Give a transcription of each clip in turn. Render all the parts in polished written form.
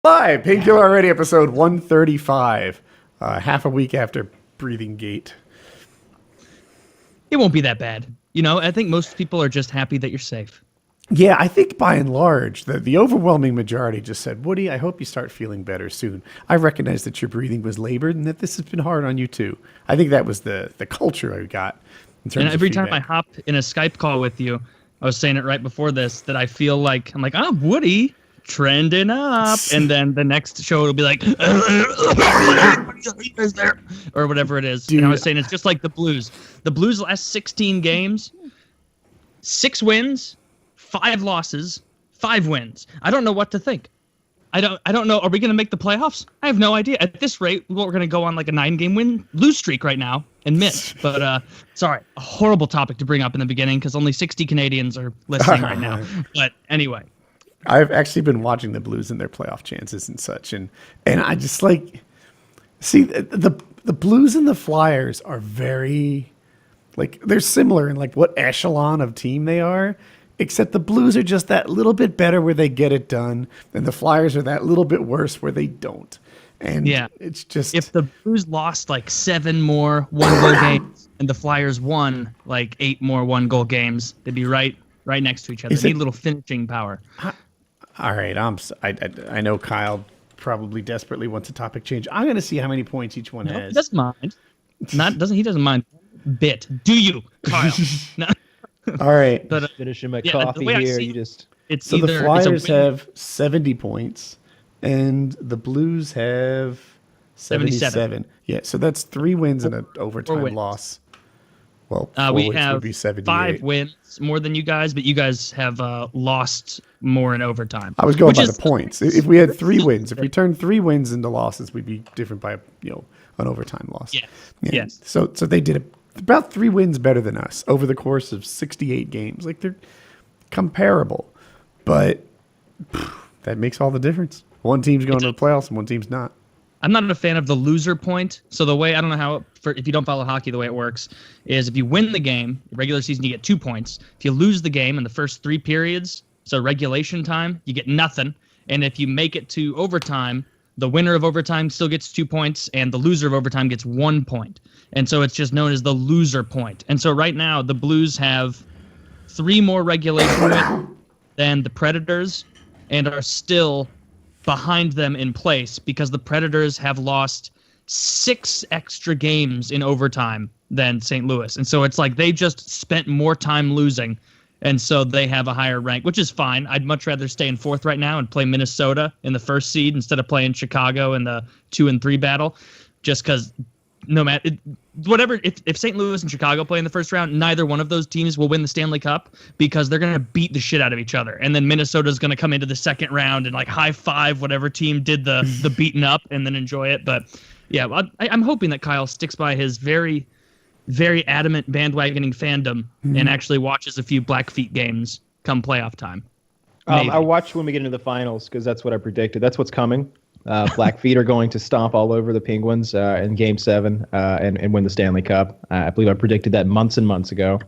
Live, Painkiller Already, episode 135, half a week after Breathing Gate. It won't be that bad. I think most people are just happy that you're safe. Yeah, I think by and large, the overwhelming majority just said, Woody, I hope you start feeling better soon. I recognize that your breathing was labored and that this has been hard on you too. I think that was the culture I got in terms And every of time I feedback. hop in a Skype call with you, I was saying it right before this, that I feel like, I'm like, Woody, trending up. And then the next show it'll be like, are you guys there? Or whatever it is. Dude. And I was saying it's just like the Blues. The Blues last 16 games, 6 wins, 5 losses, 5 wins. I don't know what to think. I don't know. Are we going to make the playoffs? I have no idea. At this rate, we're going to go on like a 9-game lose streak right now and miss. But sorry, a horrible topic to bring up in the beginning because only 60 Canadians are listening right now. But anyway. I've actually been watching the Blues and their playoff chances and such, and I just see the Blues and the Flyers are very they're similar in what echelon of team they are, except the Blues are just that little bit better where they get it done, and the Flyers are that little bit worse where they don't. And yeah, it's just if the Blues lost 7 more 1-goal games and the Flyers won 8 more 1-goal games, they'd be right next to each other. They need a little finishing power. All right, I know Kyle probably desperately wants a topic change. I'm going to see how many points each one has. He doesn't mind. He doesn't mind. Bit. Do you, Kyle? No. All right. But, finishing my coffee here. It's so either the Flyers have 70 points, and the Blues have 77. Yeah, so that's 3 wins and an overtime loss. Well, we wins have would be 78. 5 wins more than you guys, but you guys have lost more in overtime. I was going by the points. If we had 3 wins, if we turned 3 wins into losses, we'd be different by an overtime loss. Yeah. Yes. So they did about 3 wins better than us over the course of 68 games. They're comparable, but that makes all the difference. One team's going to the playoffs and one team's not. I'm not a fan of the loser point. So the way, I don't know how, if you don't follow hockey, the way it works is if you win the game, regular season, you get 2 points. If you lose the game in the first 3 periods, so regulation time, you get nothing. And if you make it to overtime, the winner of overtime still gets 2 points and the loser of overtime gets 1 point. And so it's just known as the loser point. And so right now the Blues have 3 more regulation wins than the Predators and are still behind them in place because the Predators have lost 6 extra games in overtime than St. Louis. And so it's like they just spent more time losing. And so they have a higher rank, which is fine. I'd much rather stay in 4th right now and play Minnesota in the 1st seed instead of playing Chicago in the 2 and 3 battle, just because no matter if St. Louis and Chicago play in the first round, neither one of those teams will win the Stanley Cup because they're going to beat the shit out of each other. And then Minnesota's going to come into the second round and high five whatever team did the beaten up and then enjoy it. But yeah, I'm hoping that Kyle sticks by his very, very adamant bandwagoning fandom and actually watches a few Blackfeet games come playoff time. I watch when we get into the finals because that's what I predicted. That's what's coming. Blackfeet are going to stomp all over the Penguins in Game 7 and win the Stanley Cup. I believe I predicted that months and months ago.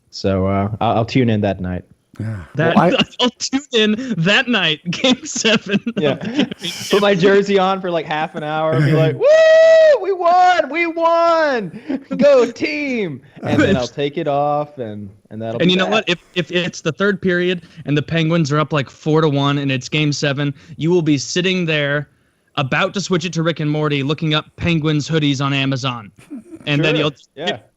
So I'll tune in that night. I'll tune in that night, Game 7. Yeah. Put my jersey on for half an hour and be like, woo, we won, go team. And then I'll take it off and that'll be And you know that. what? If it's the 3rd period and the Penguins are up 4-1 and it's Game 7, you will be sitting there about to switch it to Rick and Morty looking up Penguins hoodies on Amazon. And then you'll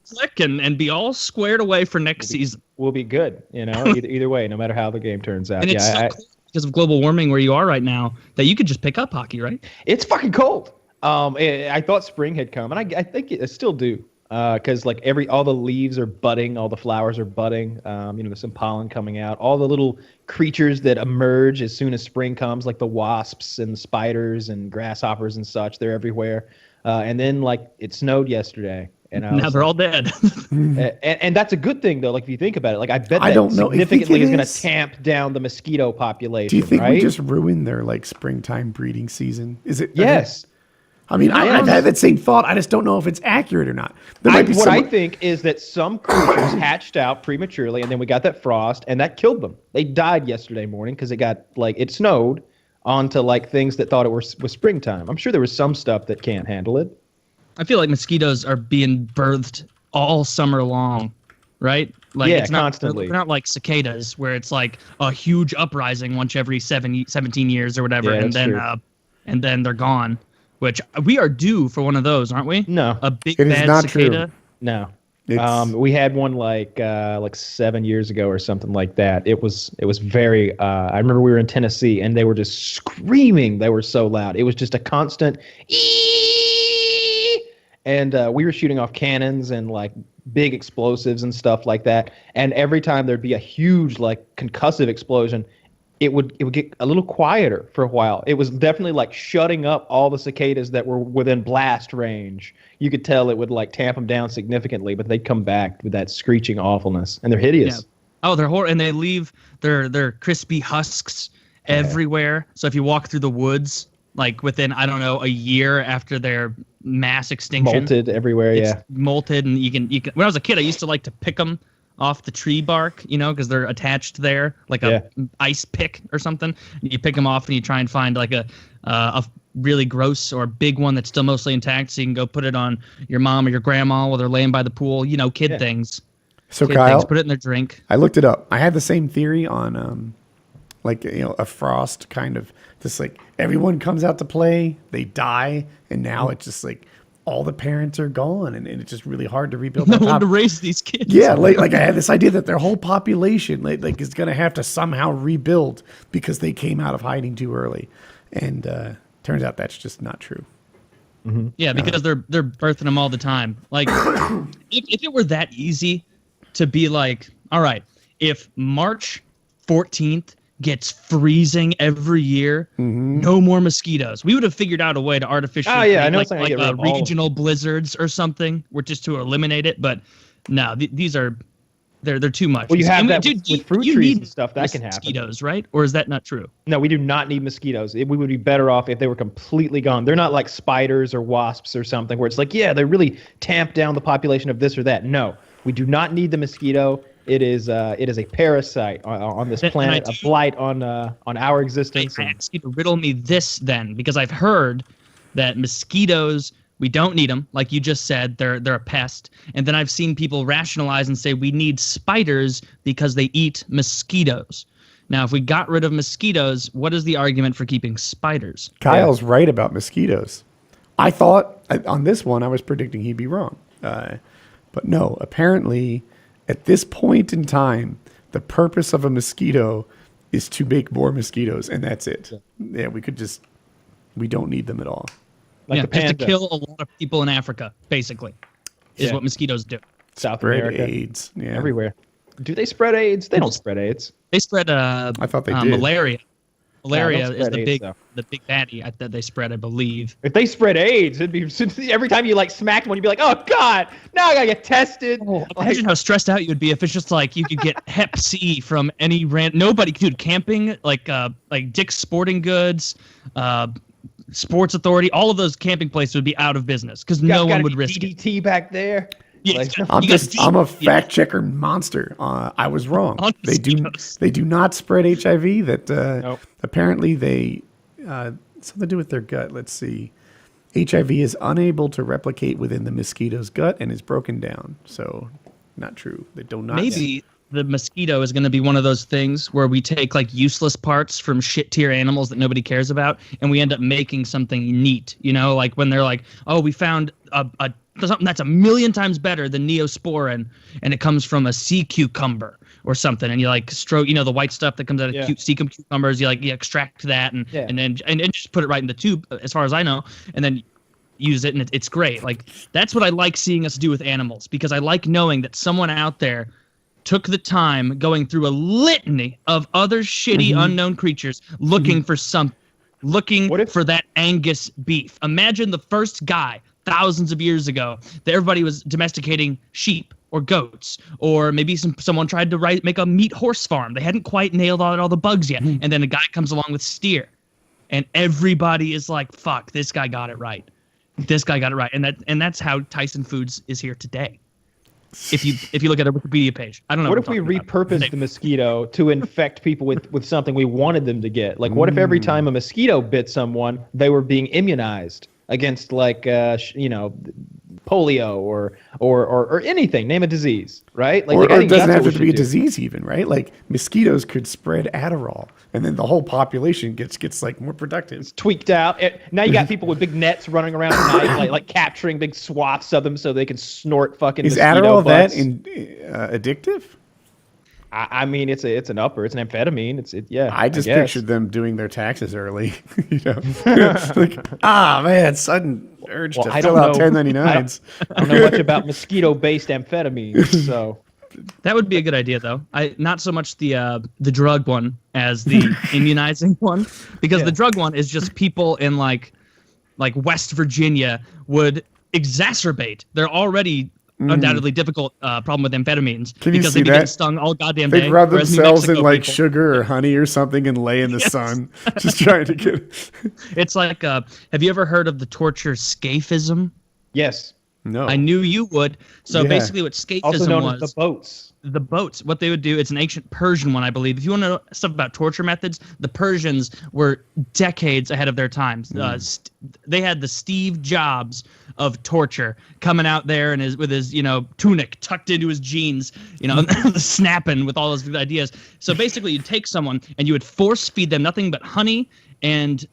click and be all squared away for next season. We'll be good, either way, no matter how the game turns out. And it's so cool because of global warming where you are right now that you could just pick up hockey, right? It's fucking cold. I thought spring had come, and I think it still do. Because all the leaves are budding, all the flowers are budding. There's some pollen coming out. All the little creatures that emerge as soon as spring comes, like the wasps and the spiders and grasshoppers and such, they're everywhere. And then it snowed yesterday. And now they're all dead. and that's a good thing though. If you think about it, I bet I that don't know. significantly is going to tamp down the mosquito population. Do you think right? we just ruined their springtime breeding season? Is it? Yes. I mean, I've had that same thought. I just don't know if it's accurate or not. I think is that some creatures hatched out prematurely, and then we got that frost, and that killed them. They died yesterday morning because it got it snowed, onto like things that thought it was springtime. I'm sure there was some stuff that can't handle it. I feel like mosquitoes are being birthed all summer long, right? Like Yeah, it's not, constantly. They're not like cicadas where it's like a huge uprising once every 17 years or whatever, Yeah, and that's true. and then they're gone. Which we are due for one of those, aren't we? No. A big It is bad not true. cicada. No. It's- We had one like 7 years ago or something like that. It was very. I remember we were in Tennessee and they were just screaming. They were so loud. It was just a constant ee, and we were shooting off cannons and like big explosives and stuff like that. And every time there'd be a huge like concussive explosion, it would get a little quieter for a while. It was definitely like shutting up all the cicadas that were within blast range. You could tell it would like tamp them down significantly, but they'd come back with that screeching awfulness, and they're hideous. Yeah. Oh, they're and they leave their crispy husks everywhere. So if you walk through the woods, like within I don't know a year after their mass extinction, Molted everywhere. it's Yeah, molted, and you can. When I was a kid, I used to like to pick them off the tree bark, because they're attached there, like a ice pick or something. You pick them off and you try and find like a really gross or big one that's still mostly intact, so you can go put it on your mom or your grandma while they're laying by the pool. Kid things. So Kid Kyle, things. Put it in their drink. I looked it up. I had the same theory on a frost kind of just like everyone comes out to play, they die, and now it's just like all the parents are gone, and it's just really hard to rebuild. No that one to pop- raise these kids. Yeah, like I had this idea that their whole population like is gonna have to somehow rebuild because they came out of hiding too early, and turns out that's just not true. Yeah, because they're birthing them all the time. Like, if it were that easy to be like, all right, if March 14th gets freezing every year, no more mosquitoes. We would have figured out a way to artificially I create know like, it's not gonna get rid of all of regional blizzards or something, or just to eliminate it. But no, these are they're too much. Well, you have And that dude, with fruit you trees need and stuff. That can happen. mosquitoes, right? Or is that not true? No, we do not need mosquitoes. We would be better off if they were completely gone. They're not like spiders or wasps or something where it's like, yeah, they really tamp down the population of this or that. No, we do not need the mosquito. It is a parasite on this And planet, I a blight on our existence. I ask you to riddle me this then, because I've heard that mosquitoes, we don't need them, like you just said, they're a pest. And then I've seen people rationalize and say we need spiders because they eat mosquitoes. Now, if we got rid of mosquitoes, what is the argument for keeping spiders? Kyle's right about mosquitoes. I thought on this one I was predicting he'd be wrong, but no. Apparently, at this point in time, the purpose of a mosquito is to make more mosquitoes, and that's it. Yeah, we don't need them at all. Like the just to panda. kill a lot of people in Africa, basically, is Yeah. what mosquitoes do. South Spread America, AIDS. Yeah. everywhere. Do they spread AIDS? They don't spread AIDS. They spread I thought they did. malaria. Malaria don't is spread the AIDS, big though. the big baddie that they spread, I believe. If they spread AIDS, it'd be every time you like smacked one, you'd be like, "Oh God, now I gotta get tested." Imagine how stressed out you'd be if it's just like you could get Hep C from any nobody, dude. Camping, like Dick's Sporting Goods, Sports Authority, all of those camping places would be out of business because no one would risk it. DDT back there. Yeah, Like- it's got- I'm you got I'm a deep- fact checker monster. I was wrong. On They mosquitoes. do not spread HIV. That Nope. apparently they something to do with their gut. Let's see. HIV is unable to replicate within the mosquito's gut and is broken down. So, not true. They do not. Maybe the mosquito is going to be one of those things where we take like useless parts from shit tier animals that nobody cares about, and we end up making something neat. Like when they're like, "Oh, we found something that's 1,000,000 times better than Neosporin, and it comes from a sea cucumber or something." And you like stroke, the white stuff that comes out of Yeah. sea cucumbers. You extract that and Yeah. and then just put it right in the tube, as far as I know, and then use it, and it's great. Like that's what I like seeing us do with animals, because I like knowing that someone out there took the time going through a litany of other shitty unknown creatures looking for something, looking What if- for that Angus beef. Imagine the first guy thousands of years ago that everybody was domesticating sheep or goats, or maybe someone tried to make a meat horse farm. They hadn't quite nailed out all the bugs yet, and then a guy comes along with steer, and everybody is like, "Fuck, this guy got it right. This guy got it right," and that's how Tyson Foods is here today. If you look at a Wikipedia page, I don't know. What if we repurposed the mosquito to infect people with something we wanted them to get? Like, what if every time a mosquito bit someone, they were being immunized against, like, polio or anything? Name a disease, right? Like, Or I it think doesn't that's have what to we be a should do. disease even, right? Like mosquitoes could spread Adderall, and then the whole population gets like more productive. Tweaked out. Now you got people with big nets running around at night, like capturing big swaths of them so they can snort fucking Is mosquito Adderall butts. addictive? I mean, it's an upper. It's an amphetamine. Yeah. I just guess. pictured them doing their taxes early. Like, man, sudden urge Well, to I fill don't out know. 1099s. I don't know much about mosquito-based amphetamines, so That would be a good idea, though. Not so much the drug one as the immunizing one, because the drug one is just people in like West Virginia would exacerbate their already undoubtedly difficult problem with amphetamines Can you because see they'd be getting that? stung all goddamn They day. rub whereas New themselves in Mexico like people- sugar or honey or something and lay in the sun, just trying to get. It's like, have you ever heard of the torture scaphism? yes. No, I knew you would. So Yeah. basically, what scaphism Also known was as the boats. the boats. What they would do, it's an ancient Persian one, I believe. If you want to know stuff about torture methods, the Persians were decades ahead of their times. They had the Steve Jobs of torture coming out there and with his tunic tucked into his jeans, snapping with all those good ideas. So basically, you'd take someone and you would force feed them nothing but honey and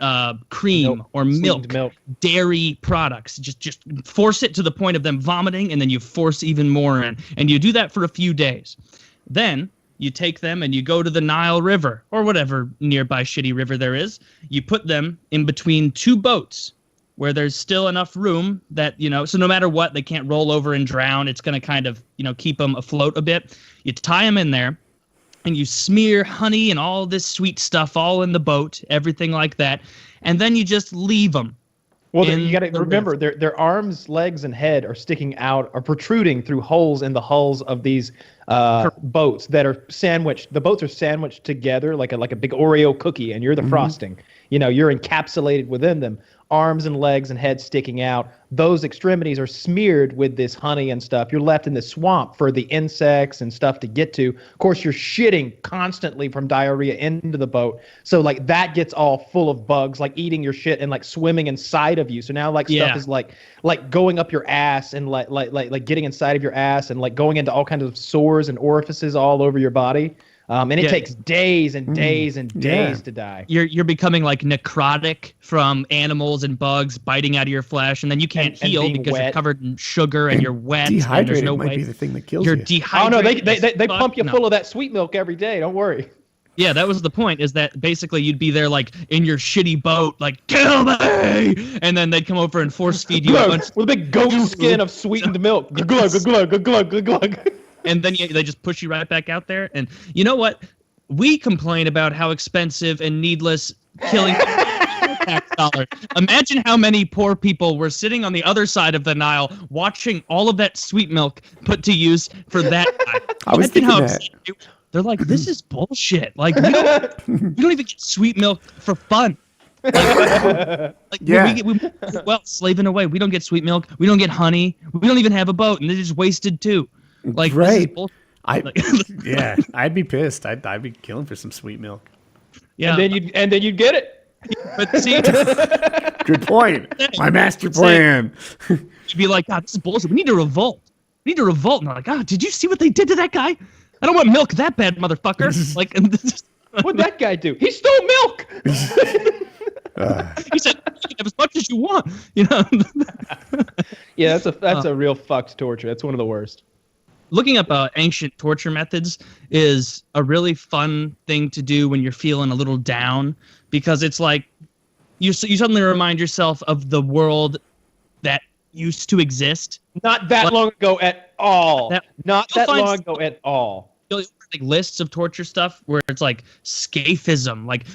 cream or Sweetened milk, dairy products. Just force it to the point of them vomiting, and then you force even more in. And you do that for a few days. Then you take them and you go to the Nile River or whatever nearby shitty river there is. You put them in between two boats where there's still enough room that, so no matter what, they can't roll over and drown. It's going to kind of, keep them afloat a bit. You tie them in there. And you smear honey and all this sweet stuff all in the boat, everything like that. And then you just leave them. Well, in you got to the remember, their arms, legs, and head are sticking out, are protruding through holes in the hulls of these boats that are sandwiched. The boats are sandwiched together like a big Oreo cookie, and you're the frosting. You're encapsulated within them. Arms and legs and head sticking out. Those extremities are smeared with this honey and stuff. You're left in the swamp for the insects and stuff to get to. Of course, you're shitting constantly from diarrhea into the boat. So like that gets all full of bugs, like eating your shit and like swimming inside of you. So now like stuff is like going up your ass and like getting inside of your ass and like going into all kinds of sores and orifices all over your body. And it takes days and days and days to die. You're becoming like necrotic from animals and bugs biting out of your flesh, and then you can't And heal being because you're wet. covered in sugar and you're wet. And there's dehydrated no might way. be the thing that kills You're you. Oh dehydrated. no, they as pump you fuck. full No. of that sweet milk every day. Don't worry. Yeah, that was the point, is that basically you'd be there like in your shitty boat, like, kill me! And then they'd come over and force feed you a bunch, With a big goat skin of sweetened milk. Glug, glug, glug, glug, glug, glug. and then they just push you right back out there. And you know what? We complain about how expensive and needless killing tax dollars. Imagine how many poor people were sitting on the other side of the Nile watching all of that sweet milk put to use for that guy. I was Imagine thinking how that. upset they were. They're like, this is bullshit. Like, we don't even get sweet milk for fun. Like Yeah. well, slaving away. We don't get sweet milk. We don't get honey. We don't even have a boat, and they're just wasted too. Like, this is Right. bullshit. I yeah, I'd be pissed. I'd be killing for some sweet milk. Yeah, And then you'd get it. but see, Good point. My master plan. you'd be like, God, this is bullshit. We need to revolt. We need to revolt. And they're like, God, did you see what they did to that guy? I don't want milk that bad, motherfucker. Like, and What'd that guy do? He stole milk. he said, you can have as much as you want. Yeah, that's a real fucked torture. That's one of the worst. Looking up ancient torture methods is a really fun thing to do when you're feeling a little down, because it's like you suddenly remind yourself of the world that used to exist. Not that long ago at all. Not You'll that find long ago at all. Like lists of torture stuff where it's like scaphism, like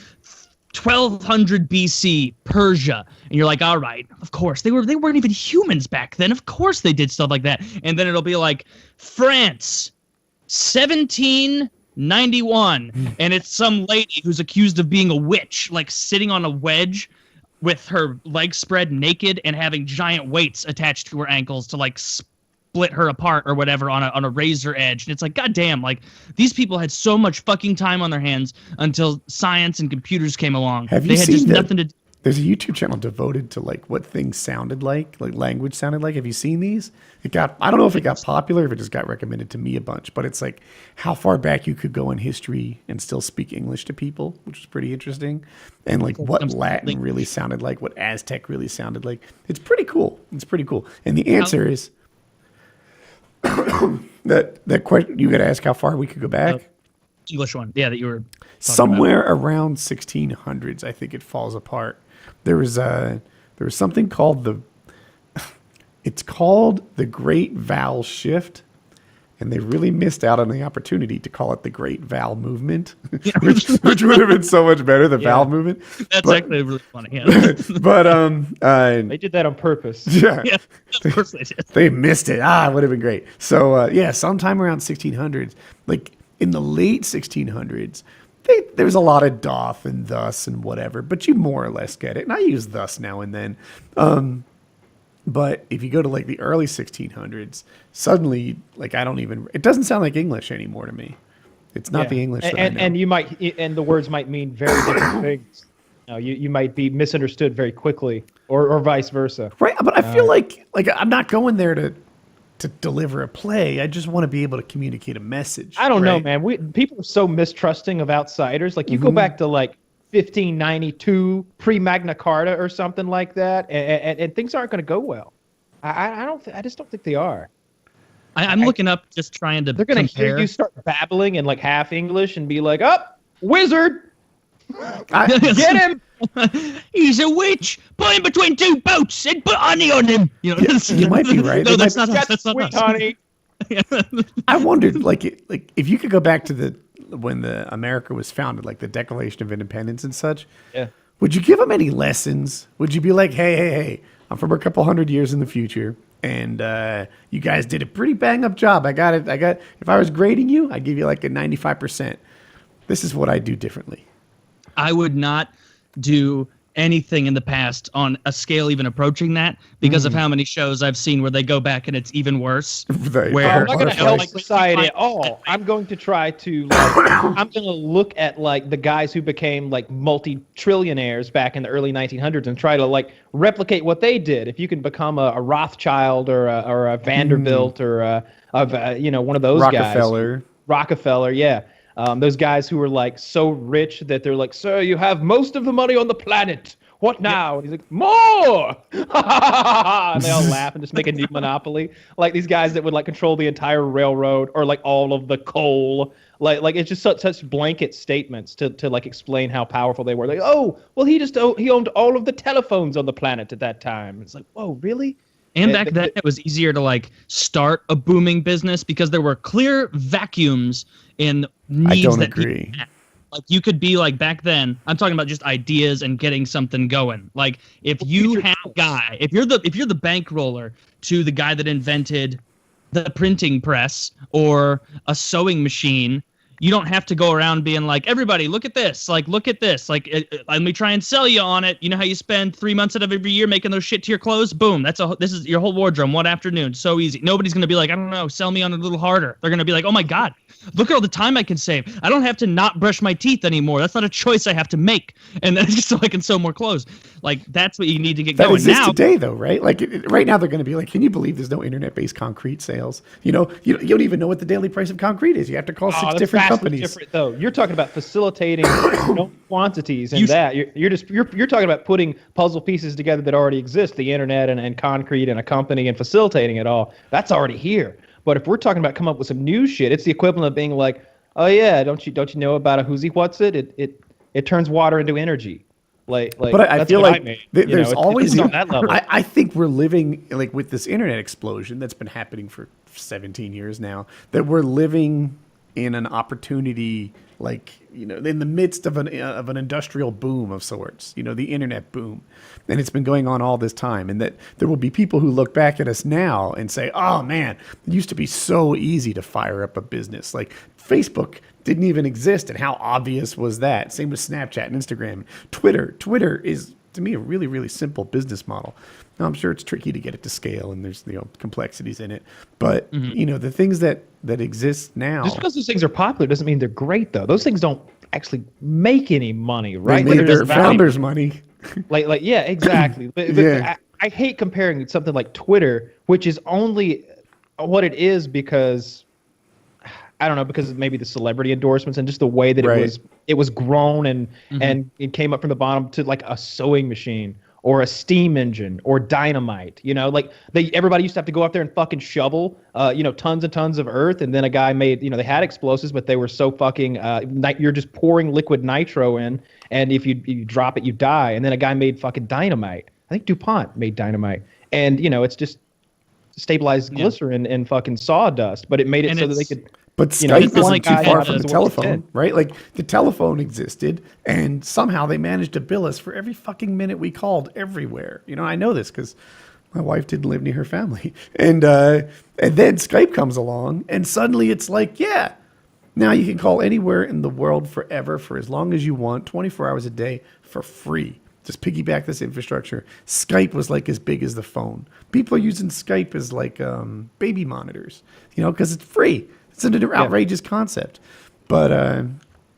1200 BC Persia, and you're like, all right, of course they weren't even humans back then. Of course they did stuff like that. And then it'll be like France, 1791, and it's some lady who's accused of being a witch, like sitting on a wedge with her legs spread naked and having giant weights attached to her ankles to like split her apart or whatever on a razor edge. And it's like, goddamn, like these people had so much fucking time on their hands until science and computers came along. Have you They had seen just the- nothing to do. There's a YouTube channel devoted to like what things sounded like language sounded like. Have you seen these? I don't know if it got popular, if it just got recommended to me a bunch, but it's like how far back you could go in history and still speak English to people, which is pretty interesting. And like what Latin really sounded like, what Aztec really sounded like. It's pretty cool. It's pretty cool. And the answer is that question you got to ask how far we could go back. English one. Yeah, that you were talking Somewhere around 1600s, I think it falls apart. There was something called it's called the Great Vowel Shift, and they really missed out on the opportunity to call it the Great Vowel Movement, which would have been so much better. The vowel movement. That's actually really funny. Yeah. But They did that on purpose. yeah, Yeah, of course they did. they missed it. It would have been great. So yeah, sometime around 1600s, like in the late 1600s, there's a lot of doth and thus and whatever, but you more or less get it. And I use thus now and then. But if you go to like the early 1600s, suddenly like it doesn't sound like English anymore to me. It's not the English that I know. And the words might mean very different things. You might be misunderstood very quickly, or vice versa. Right, but I feel like I'm not going there to deliver a play. I just want to be able to communicate a message. I don't know, right? man. People are so mistrusting of outsiders. Like you go back to like 1592, pre Magna Carta or something like that, and things aren't going to go well. I just don't think they are. I'm looking up, just trying to They're going to hear you start babbling in like half English and be like, "Oh, wizard, get him!" He's a witch. Put him between two boats and put honey on him. You might be right. No, They that's might- not us. That's not Sweet us. honey. I wondered, like if you could go back to when the America was founded, like the Declaration of Independence and such. Yeah. Would you give them any lessons? Would you be like, hey, I'm from a couple hundred years in the future, and you guys did a pretty bang up job. I got it. If I was grading you, I'd give you like a 95%. This is what I do differently. I would not do anything in the past on a scale even approaching that because of how many shows I've seen where they go back and it's even worse. Right. Where I'm not going to help like, society at all. I'm going to try to, I'm going to look at like the guys who became like multi-trillionaires back in the early 1900s and try to like replicate what they did. If you can become a Rothschild or a Vanderbilt or one of those guys. Rockefeller, yeah. Those guys who were like so rich that they're like, "Sir, you have most of the money on the planet. What now?" And he's like, "More!" And they all laugh and just make a new monopoly. Like these guys that would like control the entire railroad or like all of the coal. Like it's just such blanket statements to like explain how powerful they were. Like, "Oh, well, he owned all of the telephones on the planet at that time." It's like, "Whoa, really?" And back then, it was easier to like start a booming business because there were clear vacuums in needs. I don't that agree. people had. Like you could be like back then. I'm talking about just ideas and getting something going. Like if you have a guy, if you're the bankroller to the guy that invented the printing press or a sewing machine, you don't have to go around being like, everybody, look at this. Like, look at this. Like, let me try and sell you on it. You know how you spend 3 months out of every year making those shit to your clothes? Boom. This is your whole wardrobe one afternoon. So easy. Nobody's going to be like, I don't know, sell me on a little harder. They're going to be like, oh my God, look at all the time I can save. I don't have to not brush my teeth anymore. That's not a choice I have to make. And that's just so I can sew more clothes. Like, that's what you need to get That going. exists Now, today, though, right? Like right now, they're going to be like, "Can you believe there's no internet-based concrete sales? You don't even know what the daily price of concrete is. You have to call 6 different vastly companies." Different, though. You're talking about facilitating quantities and you're talking about putting puzzle pieces together that already exist, the internet and concrete and a company and facilitating it all. That's already here. But if we're talking about coming up with some new shit, it's the equivalent of being like, "Oh yeah, don't you know about a whoosy what's it? It turns water into energy." But I that's feel what like made. there's always it's on that level. I think we're living like with this internet explosion that's been happening for 17 years now. That we're living in an opportunity, like in the midst of an industrial boom of sorts. The internet boom, and it's been going on all this time. And that there will be people who look back at us now and say, "Oh man, it used to be so easy to fire up a business. Like Facebook didn't even exist, and how obvious was that?" Same with Snapchat and Instagram. Twitter is to me a really, really simple business model. Now, I'm sure it's tricky to get it to scale, and there's complexities in it. But the things that exist now, Just because those things are popular doesn't mean they're great, though. Those things don't actually make any money, right? they made They're their just valuable. founders money. Like yeah, exactly. But Yeah. I hate comparing something like Twitter, which is only what it is because I don't know, because of maybe the celebrity endorsements and just the way that Right. it was grown and it came up from the bottom to like a sewing machine or a steam engine or dynamite. Like everybody used to have to go up there and fucking shovel tons and tons of earth, and then a guy made, they had explosives, but they were so fucking you're just pouring liquid nitro in, and if you drop it, you die. And then a guy made fucking dynamite. I think DuPont made dynamite, and it's just stabilized glycerin and fucking sawdust, but it made it And so that they it's- could. But You know, Skype this wasn't one too guy far had from to the work telephone, instead. right? Like the telephone existed, and somehow they managed to bill us for every fucking minute we called everywhere. I know this because my wife didn't live near her family, and then Skype comes along, and suddenly it's like, yeah, now you can call anywhere in the world forever for as long as you want, 24 hours a day for free. Just piggyback this infrastructure. Skype was like as big as the phone. People are using Skype as like baby monitors, because it's free. It's an outrageous concept. But,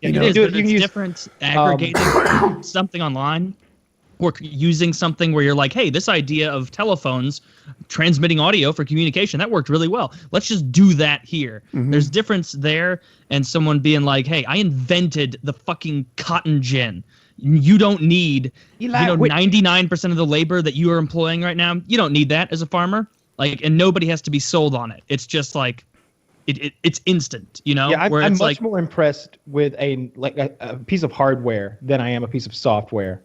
It know, is, do it- but you it's can use, different aggregating something online or using something where you're like, hey, this idea of telephones transmitting audio for communication, that worked really well. Let's just do that here. There's difference there and someone being like, hey, I invented the fucking cotton gin. You don't need, Eli, wait. 99% of the labor that you are employing right now. You don't need that as a farmer. And nobody has to be sold on it. It's just like, it's instant, Yeah, where I'm it's much more impressed with a piece of hardware than I am a piece of software.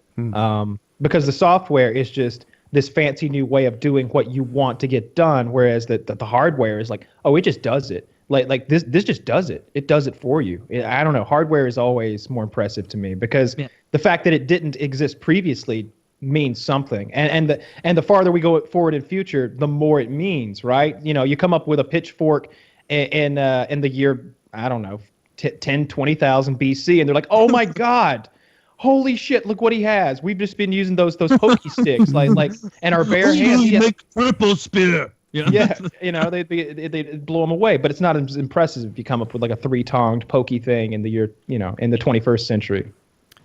Because the software is just this fancy new way of doing what you want to get done, whereas the hardware is like, oh, it just does it. Like this just does it. It does it for you. I don't know. Hardware is always more impressive to me because the fact that it didn't exist previously means something. And the farther we go forward in future, the more it means, right? You come up with a pitchfork in the year, I don't know, 20,000 BC, and they're like, oh my God, holy shit, look what he has. We've just been using those pokey sticks, like, and our bare hands. Yeah, make purple spear. yeah, they'd blow them away. But it's not as impressive if you come up with like a 3-tonged pokey thing in the year, in the 21st century.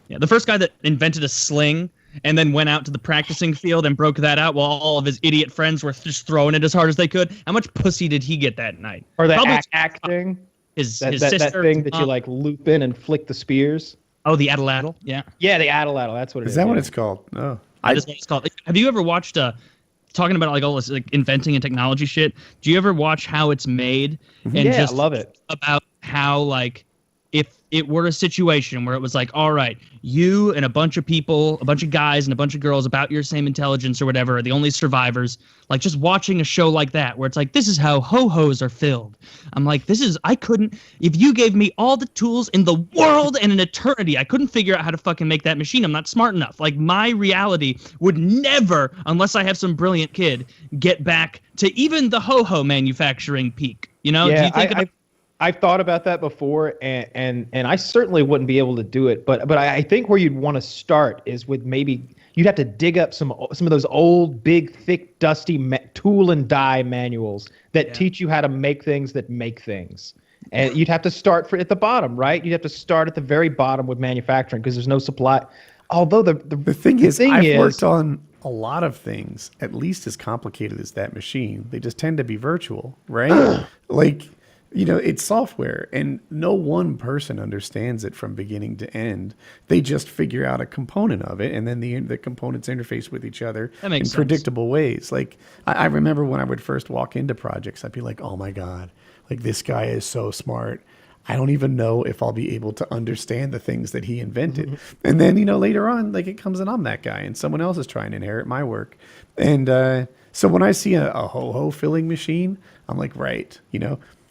Yeah, the first guy that invented a sling and then went out to the practicing field and broke that out while all of his idiot friends were just throwing it as hard as they could. How much pussy did he get that night? Or that Probably ack thing, his that sister. thing that you like loop in and flick the spears. Oh, the atlatl. Yeah, Yeah, the atlatl. That's what it is. is that what yeah. it's called? No. that is what it's called. Have you ever watched talking about like all this like inventing and technology shit? Do you ever watch how it's made? And Yeah, just I love it. about how like if it were a situation where it was like, all right, you and a bunch of people, a bunch of guys and a bunch of girls about your same intelligence or whatever, are the only survivors, like just watching a show like that where it's like, this is how ho-hos are filled. I'm like, I couldn't, if you gave me all the tools in the world and an eternity, I couldn't figure out how to fucking make that machine. I'm not smart enough. Like my reality would never, unless I have some brilliant kid, get back to even the ho-ho manufacturing peak. Do you Yeah, think about I've thought about that before, and I certainly wouldn't be able to do it. But I think where you'd want to start is with maybe you'd have to dig up some of those old, big, thick, dusty tool and die manuals that teach you how to make things that make things. And you'd have to start at the bottom, right? You'd have to start at the very bottom with manufacturing because there's no supply. Although the thing is, thing I've is, worked on a lot of things at least as complicated as that machine. They just tend to be virtual, right? Like, it's software, and no one person understands it from beginning to end. They just figure out a component of it, and then the components interface with each other That in makes sense. predictable ways. Like, I remember when I would first walk into projects, I'd be like, oh my God, like this guy is so smart. I don't even know if I'll be able to understand the things that he invented. And then, later on, like it comes and I'm that guy and someone else is trying to inherit my work. And so when I see a ho-ho filling machine, I'm like, right,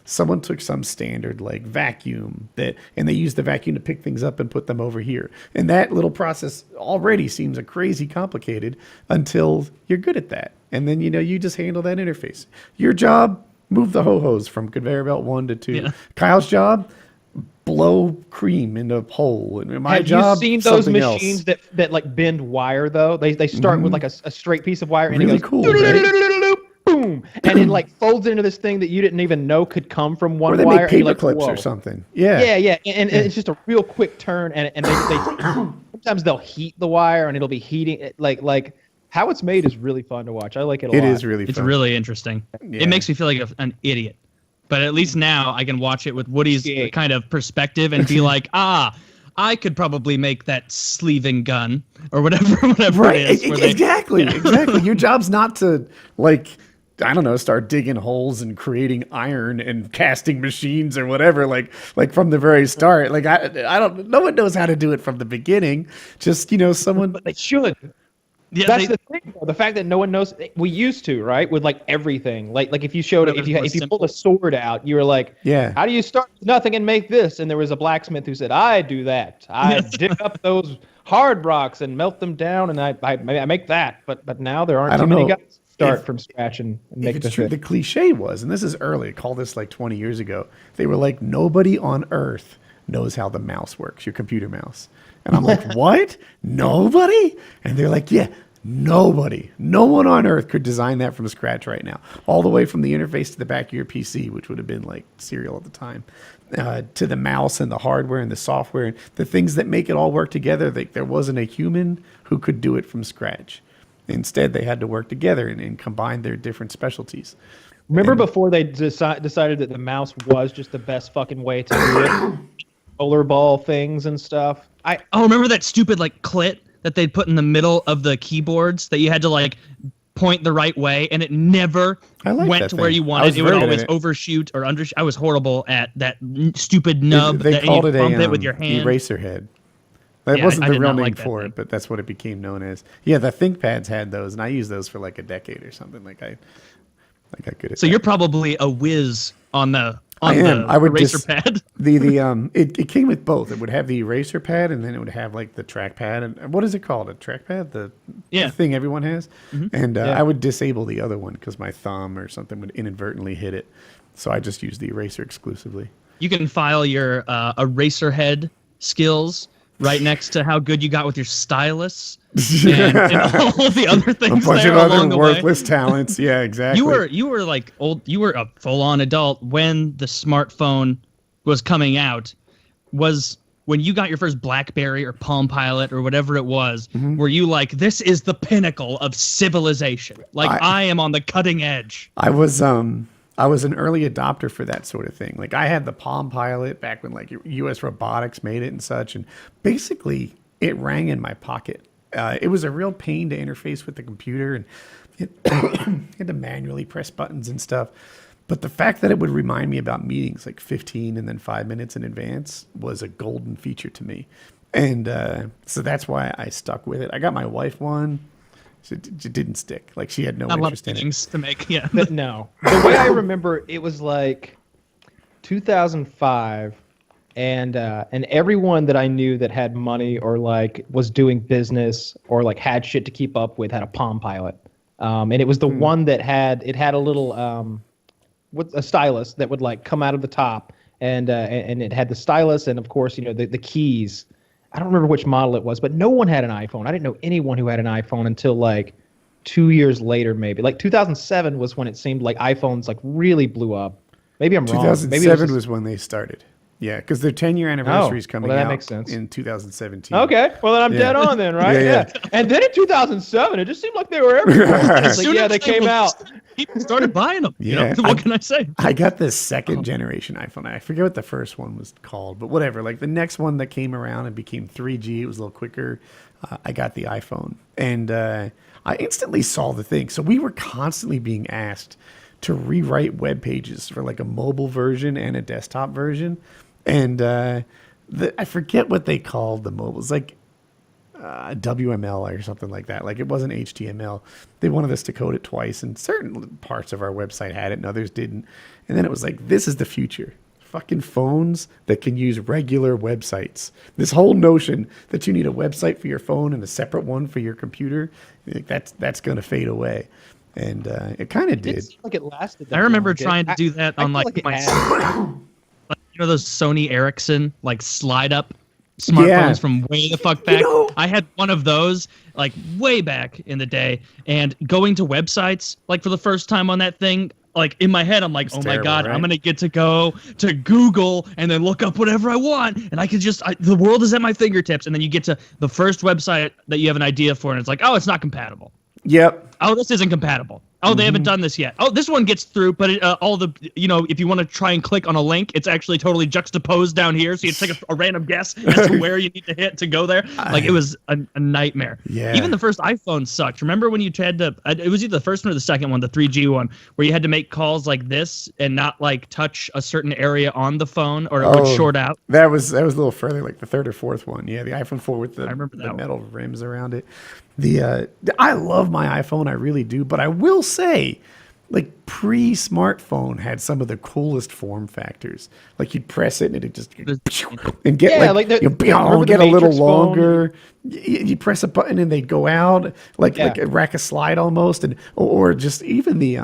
someone took some standard like vacuum and they used the vacuum to pick things up and put them over here. And that little process already seems a crazy complicated until you're good at that. And then, you just handle that interface. Your job, move the ho-hos from conveyor belt 1 to 2. Yeah. Kyle's job, blow cream in a hole. And my Have job, you seen those something machines else. that like bend wire though? They start with like a straight piece of wire and Really it goes cool, right? boom, and it like folds into this thing that you didn't even know could come from one Or they wire. make and you're paper like, clips whoa. or something. Yeah. Yeah, and it's just a real quick turn, and they sometimes they'll heat the wire and it'll be heating it like how it's made is really fun to watch. I like it a lot. It is really It's fun. really interesting. Yeah. It makes me feel like an idiot. But at least now I can watch it with Woody's Yeah. kind of perspective and be like, I could probably make that sleeving gun or whatever Right. it is. where they- Exactly. Exactly. Your job's not to like, I don't know, start digging holes and creating iron and casting machines or whatever. Like from the very start. Like I don't. No one knows how to do it from the beginning. Just someone. But they should. Yeah, That's they- the thing, though. The fact that no one knows. We used to, right? With like everything, like if you showed, It if was you more if you simple. pulled a sword out, you were like, Yeah. how do you start with nothing and make this? And there was a blacksmith who said, I do that. I dig up those hard rocks and melt them down, and I make that. But now there aren't I too don't many know guys who start if- from scratch and If make it's this. true, the cliche was, and this is early, call this like 20 years ago, they were like, nobody on earth knows how the mouse works, your computer mouse. And I'm like, what? Nobody? And they're like, yeah, nobody. No one on earth could design that from scratch right now. All the way from the interface to the back of your PC, which would have been like Serial at the time, to the mouse and the hardware and the software and the things that make it all work together. There wasn't a human who could do it from scratch. Instead, they had to work together and combine their different specialties. Remember before they decided that the mouse was just the best fucking way to do it? Rollerball things and stuff. remember that stupid like clit that they'd put in the middle of the keyboards that you had to like point the right way, and it never I like went that to where thing. you I wanted. was It would very good always at it. overshoot or undershoot. I was horrible at that stupid nub They that called you it bump a it with your hand. eraser head. That Yeah, wasn't I the did real not name like that for thing. it, but that's what it became known as. Yeah, the ThinkPads had those, and I used those for like a decade or something. I got good at So that. you're probably a whiz on the I am. the I would eraser just- pad. It came with both. It would have the eraser pad, and then it would have like the trackpad. And what is it called? A trackpad? The thing everyone has. And Yeah. I would disable the other one because my thumb or something would inadvertently hit it. So I just used the eraser exclusively. You can file your eraser head skills right next to how good you got with your stylus and all the other A things bunch there of other along the way. worthless talents. Yeah, exactly. You were like old. You were a full-on adult when the smartphone was coming out. Was when you got your first BlackBerry or Palm Pilot or whatever it was. Mm-hmm. Were you like, this is the pinnacle of civilization? Like I am on the cutting edge. I was an early adopter for that sort of thing. Like I had the Palm Pilot back when like U.S. Robotics made it and such, and basically it rang in my pocket. It was a real pain to interface with the computer, and it had to manually press buttons and stuff. But the fact that it would remind me about meetings like 15 and then 5 minutes in advance was a golden feature to me. And so that's why I stuck with it. I got my wife one. It didn't stick. Like she had no I love interest in it. things to make. Yeah. But no. The way I remember it was like 2005 and everyone that I knew that had money or like was doing business or like had shit to keep up with had a Palm Pilot. And it was the one that had a little with a stylus that would like come out of the top and it had the stylus and of course, the keys. I don't remember which model it was, but no one had an iPhone. I didn't know anyone who had an iPhone until like 2 years later, maybe. Like 2007 was when it seemed like iPhones like really blew up. Maybe I'm wrong. Maybe it 2007 just- was when they started. Yeah, because their 10-year anniversary is coming well, that out makes sense. in 2017. Okay, well then I'm Yeah. dead on then, right? Yeah, Yeah. And then in 2007, it just seemed like they were everywhere. It's like, Soon yeah, as they came were- out. People started buying them. Yeah, What can I say? I got the second generation iPhone. I forget what the first one was called, but whatever. Like the next one that came around and became 3G, it was a little quicker. I got the iPhone, and I instantly saw the thing. So we were constantly being asked to rewrite web pages for like a mobile version and a desktop version, and I forget what they called the mobiles, like WML or something like that. Like it wasn't HTML. They wanted us to code it twice, and certain parts of our website had it and others didn't. And then it was like, this is the future. Fucking phones that can use regular websites. This whole notion that you need a website for your phone and a separate one for your computer, like that's going to fade away. And it kind of It did. seemed like it lasted. I remember long, did it? trying to do that I on feel like it my had. those Sony Ericsson like slide up smartphones Yeah. from way the fuck back. know- I had one of those like way back in the day, and going to websites like for the first time on that thing, like in my head, I'm like, oh my terrible, god, right? I'm gonna get to go to Google and then look up whatever I want, and I can just the world is at my fingertips. And then you get to the first website that you have an idea for, and it's like, oh, it's not compatible. Yep. Oh, this isn't compatible. Oh, they haven't done this yet. Oh, this one gets through, but all the, if you want to try and click on a link, it's actually totally juxtaposed down here. So you take a random guess as to where you need to hit to go there. Like, it was a nightmare. Yeah. Even the first iPhone sucked. Remember when you had to, it was either the first one or the second one, the 3G one, where you had to make calls like this and not like touch a certain area on the phone or it would Oh. short out. That was a little further, like the third or fourth one. Yeah, the iPhone 4 with the, remember that the one. metal rims around it. I love my iPhone, I really do, but I will say, like pre-smartphone had some of the coolest form factors. Like you'd press it and it just and get Yeah, like, like the- you remember the get a little Matrix phone? longer. You press a button and they'd go out like Yeah. a rack of slide almost, and or just even the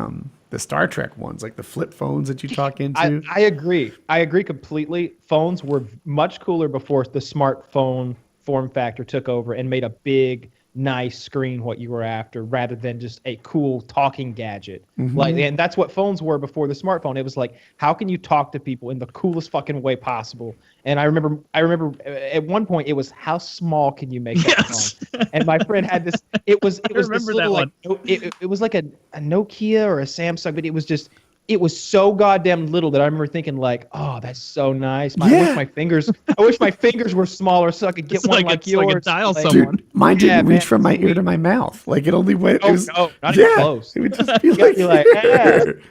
Star Trek ones, like the flip phones that you talk into. I agree. I agree completely. Phones were much cooler before the smartphone form factor took over and made a big, nice screen what you were after, rather than just a cool talking gadget. Like, and that's what phones were before the smartphone. It was like, how can you talk to people in the coolest fucking way possible? And I remember at one point it was, how small can you make that Yes. phone? And my friend had this. It was this remember that little, like, it was like a Nokia or a Samsung, but it was just. It was so goddamn little that I remember thinking like, "Oh, that's so nice." I Yeah. wish my fingers were smaller so I could get It's one like like it's like yours. a dial Like, someone. Dude, mine Yeah, didn't reach man, from my ear sweet. to my mouth. Like it only went. Oh, it was, no, not even close. It would just be You gotta like, be like, here.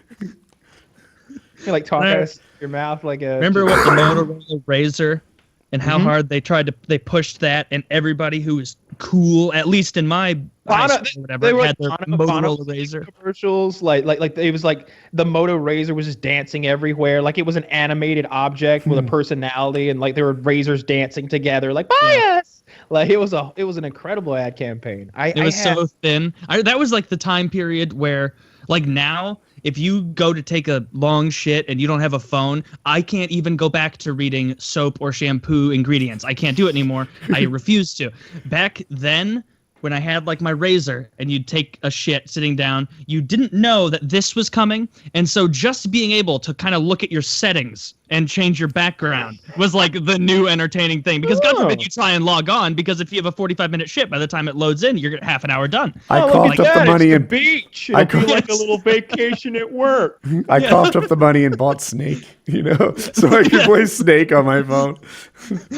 You're like talking out of your mouth like a. Remember what the Motorola Razor and how Mhm. hard they pushed that, and everybody who was cool, at least in my high Bono- school or whatever, they were had their Bono Motorola Razor. commercials like it was like the Moto Razor was just dancing everywhere, like it was an animated object with a personality, and like there were razors dancing together, like buy us. Like it was an incredible ad campaign. It was so thin. That was like the time period where, like now, if you go to take a long shit and you don't have a phone, I can't even go back to reading soap or shampoo ingredients. I can't do it anymore. I refuse to. Back then, when I had like my razor and you'd take a shit sitting down, you didn't know that this was coming. And so just being able to kind of look at your settings and change your background was like the new entertaining thing. Because God forbid you try and log on, because if you have a 45-minute shit, by the time it loads in, you're half an hour done. I look coughed at up that, the money it's and the beach. I It'll be like a Yes. little vacation at work. I coughed up the money and bought Snake, so I could play Snake on my phone.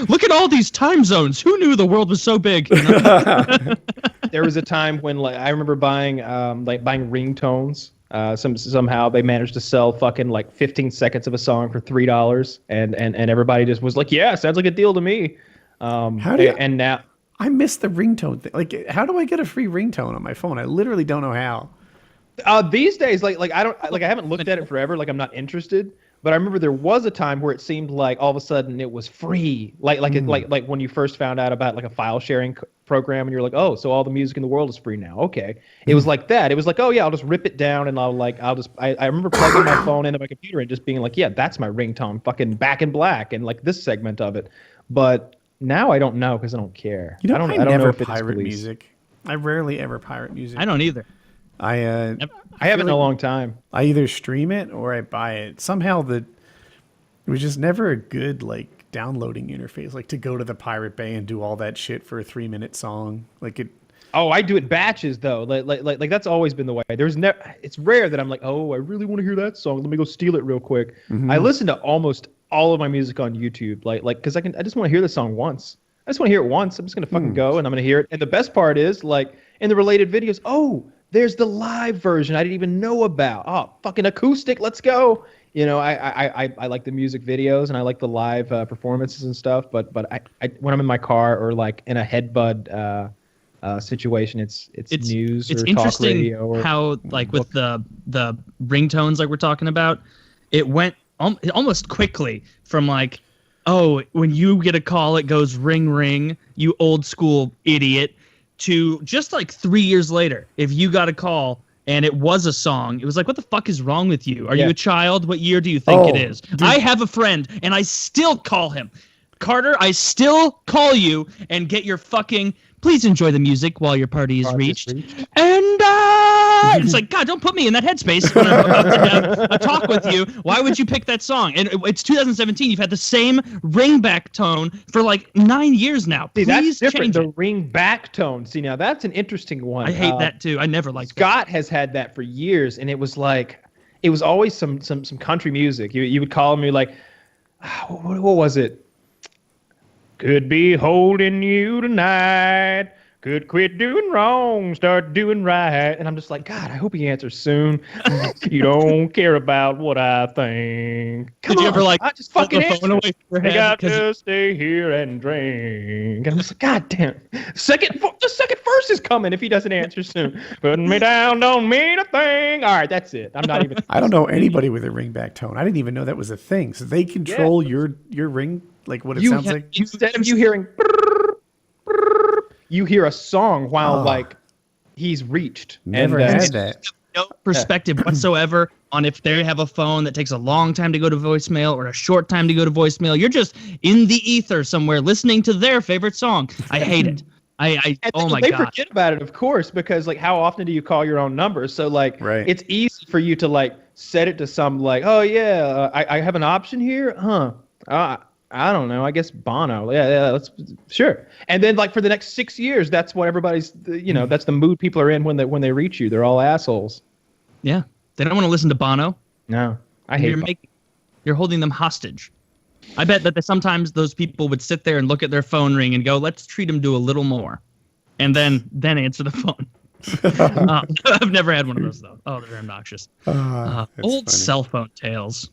Look at all these time zones. Who knew the world was so big? You know? There was a time when like I remember buying buying ringtones. Somehow they managed to sell fucking like 15 seconds of a song for $3, and everybody just was like, yeah, sounds like a deal to me. How do you- and now I miss the ringtone thing. Like, how do I get a free ringtone on my phone? I literally don't know how. these days I haven't looked at it forever, like I'm not interested. But I remember there was a time where it seemed like all of a sudden it was free, like when you first found out about like a file sharing program, and you're like, oh, so all the music in the world is free now. Okay, it was like that. It was like, oh yeah, I'll just rip it down, and I remember plugging my phone into my computer and just being like, yeah, that's my ringtone, fucking Back in Black, and like this segment of it. But now I don't know because I don't care. I don't never know if it's pirate police. music. I rarely ever pirate music. I don't either. I I haven't in a long time. I either stream it or I buy it. Somehow it was just never a good like downloading interface, like to go to the Pirate Bay and do all that shit for a 3-minute song. Like it. Oh, I do it batches though. Like that's always been the way. There's never. It's rare that I'm like, oh, I really want to hear that song. Let me go steal it real quick. I listen to almost all of my music on YouTube, like because I just want to hear the song once. I just want to hear it once. I'm just gonna fucking go and I'm gonna hear it. And the best part is like in the related videos. Oh, there's the live version I didn't even know about. Oh, fucking acoustic. Let's go. I like the music videos and I like the live performances and stuff. But I when I'm in my car or like in a headbud situation, it's news It's or interesting talk radio or how like with the ringtones like we're talking about, it went almost quickly from like, oh, when you get a call it goes ring ring, you old school idiot, to just like 3 years later, if you got a call and it was a song. It was like, what the fuck is wrong with you? Are Yeah. you a child? What year do you think it Oh, is? I have a friend, and I still call him. Carter, I still call you and get your fucking. Please enjoy the music while your party is reached. And it's like, God, don't put me in that headspace when I'm about to have a talk with you. Why would you pick that song? And it's 2017. You've had the same ringback tone for like 9 years now. See, Please that's different. change The it. ring back tone. See, now that's an interesting one. I hate that too. I never liked that. Scott has had that for years, and it was always some country music. You would call me like, what was it? Could be holding you tonight. Could quit doing wrong, start doing right. And I'm just like, God, I hope he answers soon. You don't care about what I think. Come Did you on, ever like Scott, just pull fucking the phone answer. away from your I head got because to stay here and drink. And I'm just like, God damn. The second verse is coming if he doesn't answer soon. Putting me down don't mean a thing. All right, that's it. I'm not even. I don't know anybody with a ringback tone. I didn't even know that was a thing. So they control your ring, like what it sounds like. Instead of you hearing, you hear a song while like he's reached. Never and, had that. no perspective whatsoever on if they have a phone that takes a long time to go to voicemail or a short time to go to voicemail. You're just in the ether somewhere listening to their favorite song. I hate it. And Oh my they God. forget about it, of course, because like how often do you call your own number? So like Right. it's easy for you to like set it to some like, oh yeah, I have an option here, huh? I don't know. I guess Bono. Yeah, let's sure. And then like for the next 6 years, that's what everybody's. That's the mood people are in when they reach you. They're all assholes. Yeah. They don't want to listen to Bono. No, I hate. You're holding them hostage. I bet that sometimes those people would sit there and look at their phone ring and go, let's treat him to a little more. And then answer the phone. I've never had one of those, though. Oh, they're obnoxious. That's Old funny. cell phone tales.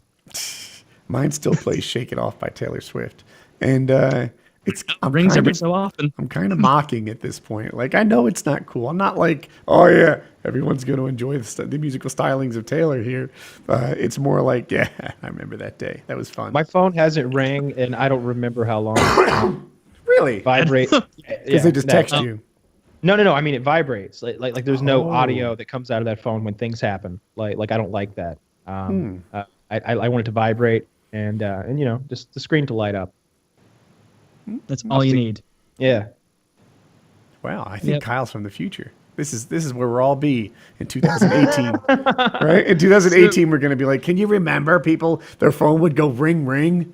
Mine still plays "Shake It Off" by Taylor Swift, and I'm Rings kind every of, so often. I'm kind of mocking at this point. Like I know it's not cool. I'm not like, oh yeah, everyone's going to enjoy the musical stylings of Taylor here. It's more like, yeah, I remember that day. That was fun. My phone hasn't rang, and I don't remember how long. Really? Vibrate. Because they just text you. No. I mean, it vibrates. Like there's no Oh. audio that comes out of that phone when things happen. Like I don't like that. I want it to vibrate and just the screen to light up. That's all you need. Yeah. Wow, I think Yep. Kyle's from the future. This is where we'll all be in 2018, right? In 2018, we're going to be like, can you remember people? Their phone would go ring ring.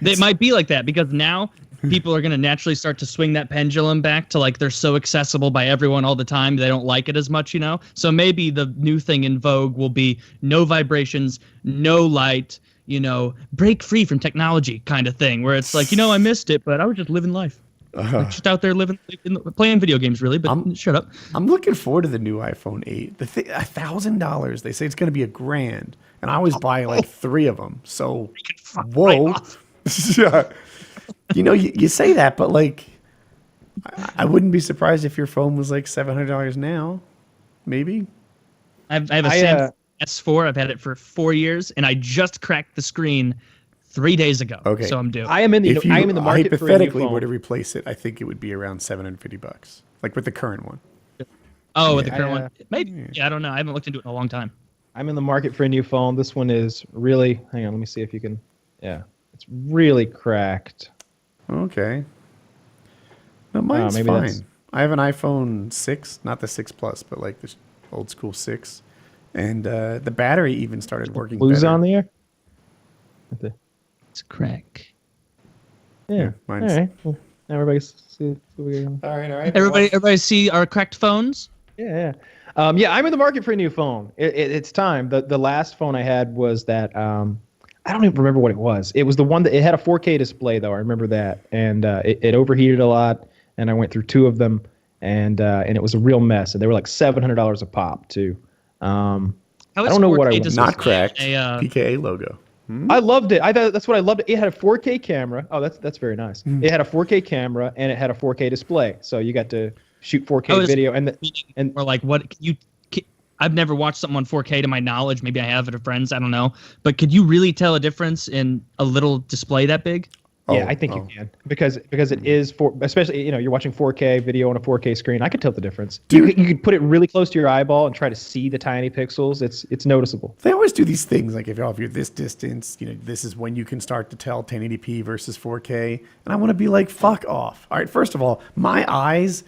It might be like that because now people are going to naturally start to swing that pendulum back to like they're so accessible by everyone all the time. They don't like it as much, So maybe the new thing in vogue will be no vibrations, no light, break free from technology kind of thing where it's like, I missed it, but I was just living life. Like, just out there playing video games, really, but shut up. I'm looking forward to the new iPhone 8. The thing, $1,000. They say it's going to be $1,000, and I always buy like 3 of them. So, whoa. Yeah. You say that, but like, I wouldn't be surprised if your phone was like $700 now. Maybe. I have a Samsung S4. I've had it for 4 years, and I just cracked the screen 3 days ago. Okay. So I'm due. I am in the If you market for a new hypothetically phone. were to replace it, I think it would be around $750, like with the current one. With the current one. Maybe. Yeah, I don't know. I haven't looked into it in a long time. I'm in the market for a new phone. This one is really. Hang on, let me see if you can. Yeah, it's really cracked. Okay. No, mine's maybe fine. that's- I have an iPhone 6, not the 6 Plus, but like the old school 6. And the battery even started working Blues better. on there. It's a crack. Yeah. mine's- All right. Well, now everybody's see. All right. Everybody see our cracked phones? Yeah. I'm in the market for a new phone. It's time. The last phone I had was that. I don't even remember what it was. It was the one that it had a 4K display though. I remember that, and it overheated a lot. And I went through 2 of them, and it was a real mess. And they were like $700 a pop too. How I is don't know what I 4K want. display Not cracked. a, PKA logo. I loved it. I thought that's what I loved. It had a 4K camera. Oh, that's very nice. Mm. It had a 4K camera and it had a 4K display, so you got to shoot 4K Oh, it's- video. And or like what I've never watched something on 4K to my knowledge. Maybe I have it of friends. I don't know. But could you really tell a difference in a little display that big? Yeah, Oh, I think you oh. can because it is for, especially, you're watching 4K video on a 4K screen. I could tell the difference. Dude. You could put it really close to your eyeball and try to see the tiny pixels. It's noticeable. They always do these things like if you're this distance, this is when you can start to tell 1080p versus 4K. And I want to be like, fuck off. All right, first of all, my eyes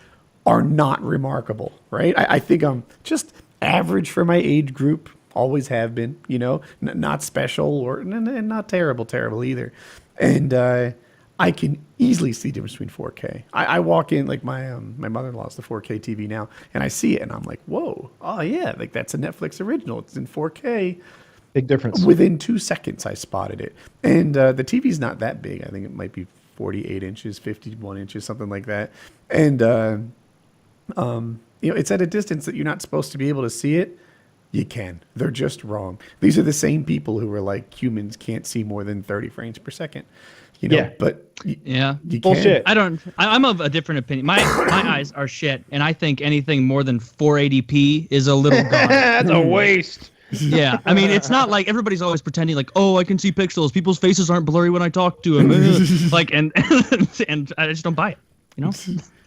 are not remarkable, right? I think I'm just average for my age group. Always have been, not special and not terrible either. And I can easily see the difference between 4K. I walk in, like my mother-in-law's the 4K TV now, and I see it, and I'm like, whoa, oh yeah, like that's a Netflix original. It's in 4K. Big difference. Within 2 seconds, I spotted it. And the TV's not that big. I think it might be 48 inches, 51 inches, something like that. And it's at a distance that you're not supposed to be able to see it. You can. They're just wrong. These are the same people who are like, humans can't see more than 30 frames per second. Yeah. But Yeah. you Bullshit. can. I'm of a different opinion. My eyes are shit, and I think anything more than 480p is a little gone. That's a waste. Yeah, I mean, it's not like everybody's always pretending like, oh, I can see pixels. People's faces aren't blurry when I talk to them. Like, and I just don't buy it.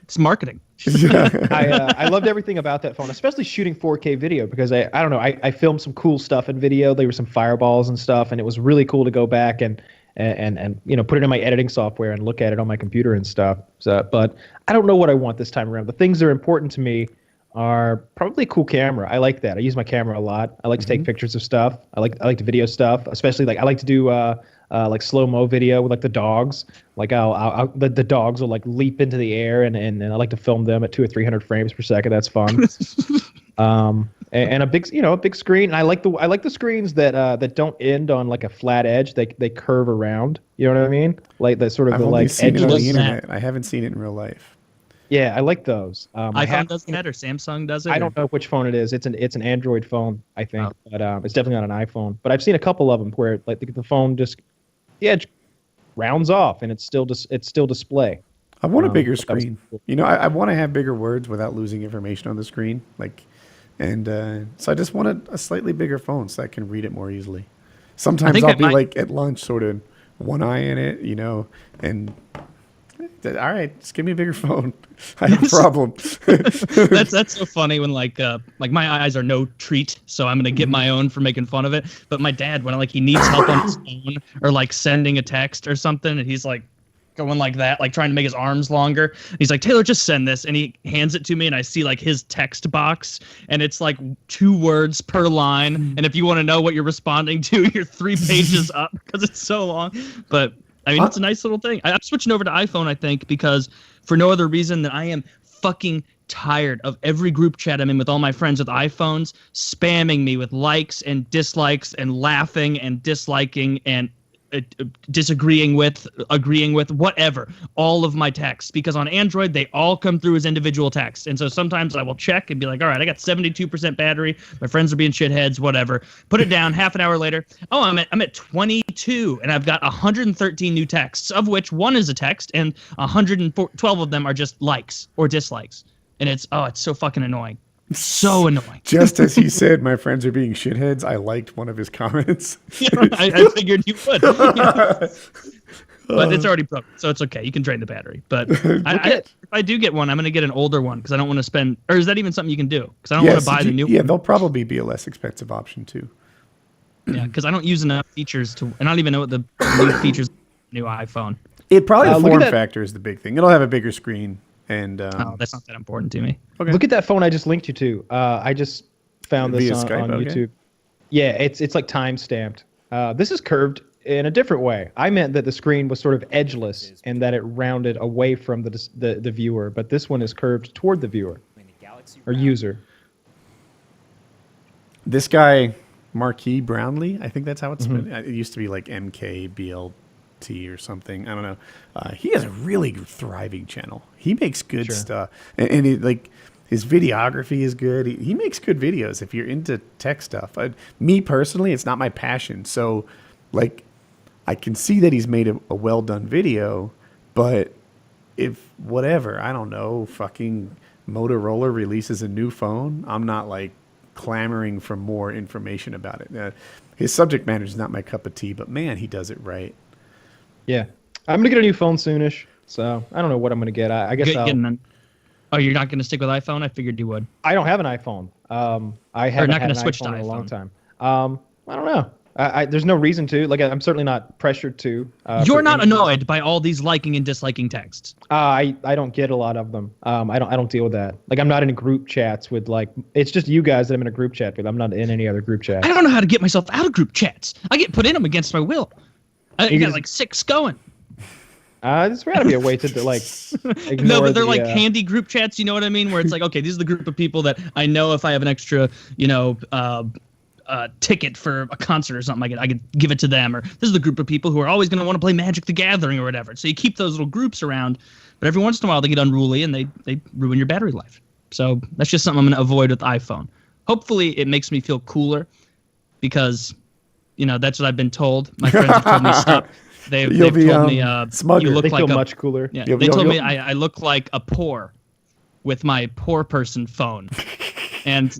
It's marketing. I loved everything about that phone, especially shooting 4K video, because I don't know, I filmed some cool stuff in video. There were some fireballs and stuff, and it was really cool to go back and put it in my editing software and look at it on my computer and stuff. But I don't know what I want this time around. The things that are important to me are probably a cool camera. I like that. I use my camera a lot. I like to take pictures of stuff. I like to video stuff, especially like I like to do like slow-mo video with like the dogs. Like the dogs will like leap into the air, and I like to film them at 200 or 300 frames per second. That's fun. And a big screen. And I like the screens that don't end on like a flat edge. They curve around. You know what I mean? Like the sort of I've the only like seen it on edgeless. the internet. I haven't seen it in real life. Yeah, I like those. iPhone does that, or Samsung does it? I don't know which phone it is. It's an Android phone, I think, Oh. but it's definitely not an iPhone. But I've seen a couple of them where like the phone just the edge rounds off and it's still display. I want a bigger that was screen. cool. I want to have bigger words without losing information on the screen. So I just want a slightly bigger phone so I can read it more easily. Sometimes think I'll I be might- like at lunch, sort of one eye in it, and all right, just give me a bigger phone. I have a problem. That's so funny when like my eyes are no treat, so I'm gonna get my own for making fun of it. But my dad, when like he needs help on his phone or like sending a text or something, and he's like going like that, like trying to make his arms longer. He's like, Taylor, just send this, and he hands it to me, and I see like his text box, and it's like 2 words per line, and if you want to know what you're responding to, you're 3 pages up because it's so long. But I mean, it's a nice little thing. I'm switching over to iPhone, I think, because for no other reason than I am fucking tired of every group chat I'm in with all my friends with iPhones spamming me with likes and dislikes and laughing and disliking and disagreeing with, agreeing with, whatever, all of my texts, because on Android they all come through as individual texts. And so sometimes I will check and be like, all right, I got 72% battery, my friends are being shitheads, whatever, put it down. Half an hour later, oh, I'm at 22, and I've got 113 new texts, of which 1 is a text and 112 of them are just likes or dislikes. And it's so fucking annoying. So annoying. Just as he said, my friends are being shitheads, I liked one of his comments. I figured you would. But it's already broken, so it's okay. You can drain the battery. But if I do get one, I'm going to get an older one because I don't want to spend. Or is that even something you can do? Because I don't want to buy the new Yeah, one. they'll probably be a less expensive option too. Yeah, because I don't use enough features to, and I don't even know what the new features of the new iPhone. It probably the look at form that- factor is the big thing. It'll have a bigger screen and Oh, that's not that important to me. okay. Look at that phone I just linked you to. I just found this Via on Skype, okay. YouTube. Yeah, it's like time stamped. This is curved in a different way. I meant that the screen was sort of edgeless and that it rounded away from the viewer, but this one is curved toward the viewer or user. This guy, Marquis Brownlee, I think that's how it's been. It used to be like MKBLT or something. I don't know. He has a really thriving channel. He makes good stuff, and it, his videography is good. He makes good videos if you're into tech stuff. Me personally, it's not my passion. So, I can see that he's made a well done video, but if whatever, I don't know, fucking Motorola releases a new phone, I'm not clamoring for more information about it. His subject matter is not my cup of tea, but man, he does it right. Yeah. I'm gonna get a new phone soonish, so I don't know what I'm gonna get. I guess Getting them. Oh, you're not going to stick with iPhone? I figured you would. I don't have an iPhone. I haven't not had gonna an switch to iPhone in a long iPhone. time. I don't know. There's no reason to. Like, I'm certainly not pressured to. You're for not any- annoyed by all these liking and disliking texts. I don't get a lot of them. I don't deal with that. Like, I'm not in group chats with like. It's just you guys that I'm in a group chat with. I'm not in any other group chat. I don't know how to get myself out of group chats. I get put in them against my will. I You got just- like 6 going. There's got to be a way to like. No, ignore but they're the, like handy group chats. You know what I mean? Where it's like, okay, these are the group of people that I know if I have an extra, ticket for a concert or something, I could give it to them. Or this is the group of people who are always going to want to play Magic the Gathering or whatever. So you keep those little groups around, but every once in a while they get unruly and they ruin your battery life. So that's just something I'm going to avoid with iPhone. Hopefully it makes me feel cooler because, that's what I've been told. My friends have told me stop. They've You'll be, told me smugger. you look They like feel a much cooler. yeah, You'll they be- told me you'll- I look like a poor with my poor person phone. And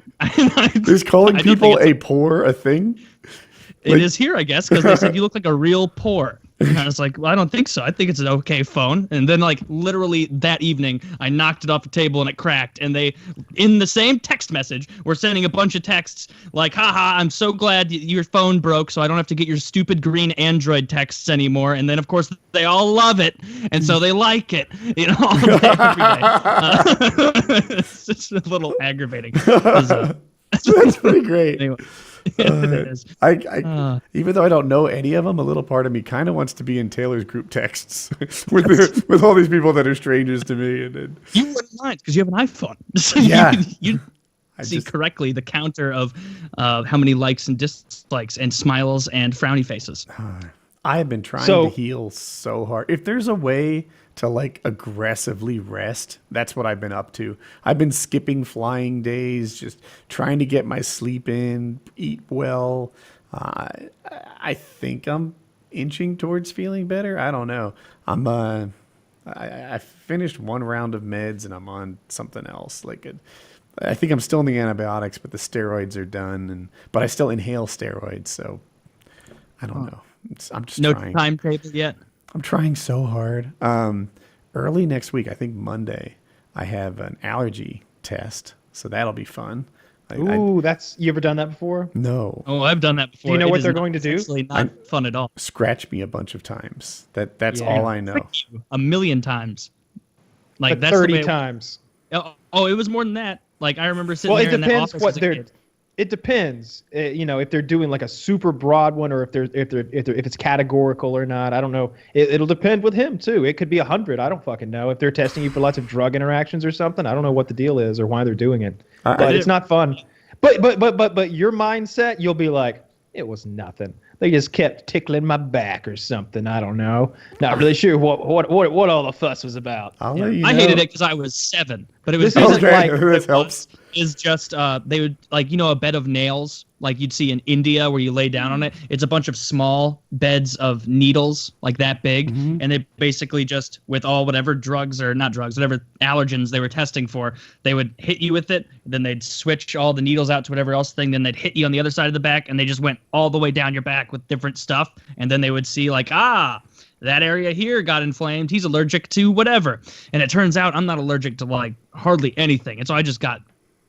Is calling I do think people it's a poor a thing? it is here, I guess, because they said you look like a real poor. And I was like, well, I don't think so. I think it's an okay phone. And then, like, literally that evening, I knocked it off the table and it cracked. And they, in the same text message, were sending a bunch of texts like, haha, I'm so glad your phone broke, so I don't have to get your stupid green Android texts anymore. And then, of course, they all love it. And so they like it, all day, every day. It's just a little aggravating. 'Cause, That's pretty great. anyway, it is. Even though I don't know any of them, a little part of me kind of wants to be in Taylor's group texts with all these people that are strangers to me. And You wouldn't mind because you have an iPhone. So Yeah. you I see just, correctly the counter of how many likes and dislikes and smiles and frowny faces. I have been trying So- to heal so hard. If there's a way to like aggressively rest, that's what I've been up to. I've been skipping flying days, just trying to get my sleep in, eat well. I think I'm inching towards feeling better. I don't know. I finished one round of meds and I'm on something else. I think I'm still in the antibiotics, but the steroids are done. But I still inhale steroids, so I don't know. I'm just No trying. timetable yet. I'm trying so hard. Early next week, I think Monday, I have an allergy test, so that'll be fun. Ooh, you ever done that before? No, Oh, I've done that before. Do you know It what is they're not- going to do? It's actually not fun at all. scratch me a bunch of times. That's Yeah. all I know. Prick you a million times. Like But that's the 30 way it- times. Oh, it was more than that. Like I remember sitting Well, there it in that depends office what as a they're. kid. It depends, if they're doing like a super broad one, or if it's categorical or not. I don't know. It'll depend with him too. It could be 100. I don't fucking know. If they're testing you for lots of drug interactions or something, I don't know what the deal is or why they're doing it. But it's not fun. But your mindset, you'll be like, it was nothing. They just kept tickling my back or something. I don't know. Not really sure what all the fuss was about. I'll let you know. I hated it because I was 7, but it was This isn't Okay, like- this helps. is just they would a bed of nails like you'd see in India where you lay down on it. It's a bunch of small beds of needles like that big, and they basically just with all whatever drugs or not drugs, whatever allergens they were testing for, they would hit you with it. Then they'd switch all the needles out to whatever else thing. Then they'd hit you on the other side of the back, and they just went all the way down your back with different stuff. And then they would see like that area here got inflamed. He's allergic to whatever. And it turns out I'm not allergic to like hardly anything. And so I just got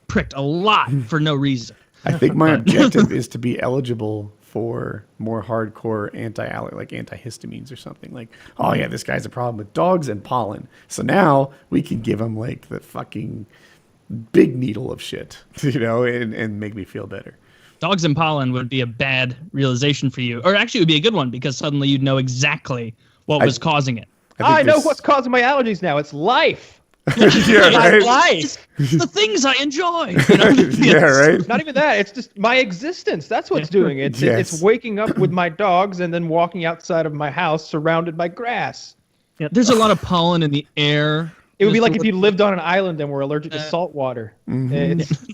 pricked a lot for no reason. I think my objective is to be eligible for more hardcore antihistamines or something. Like, oh yeah, this guy's a problem with dogs and pollen. So now we can give him like the fucking big needle of shit, and make me feel better. Dogs and pollen would be a bad realization for you. Or actually it would be a good one because suddenly you'd know exactly what was causing it. I know this- what's causing my allergies now. It's life. yeah, My right. life. It's the things I enjoy. Yeah, right. Not even that. It's just my existence. That's what's doing it. Yes. It's waking up with my dogs and then walking outside of my house surrounded by grass. Yeah, there's a lot of pollen in the air. It would be There's like a if you lived on an island and were allergic to salt water. It's,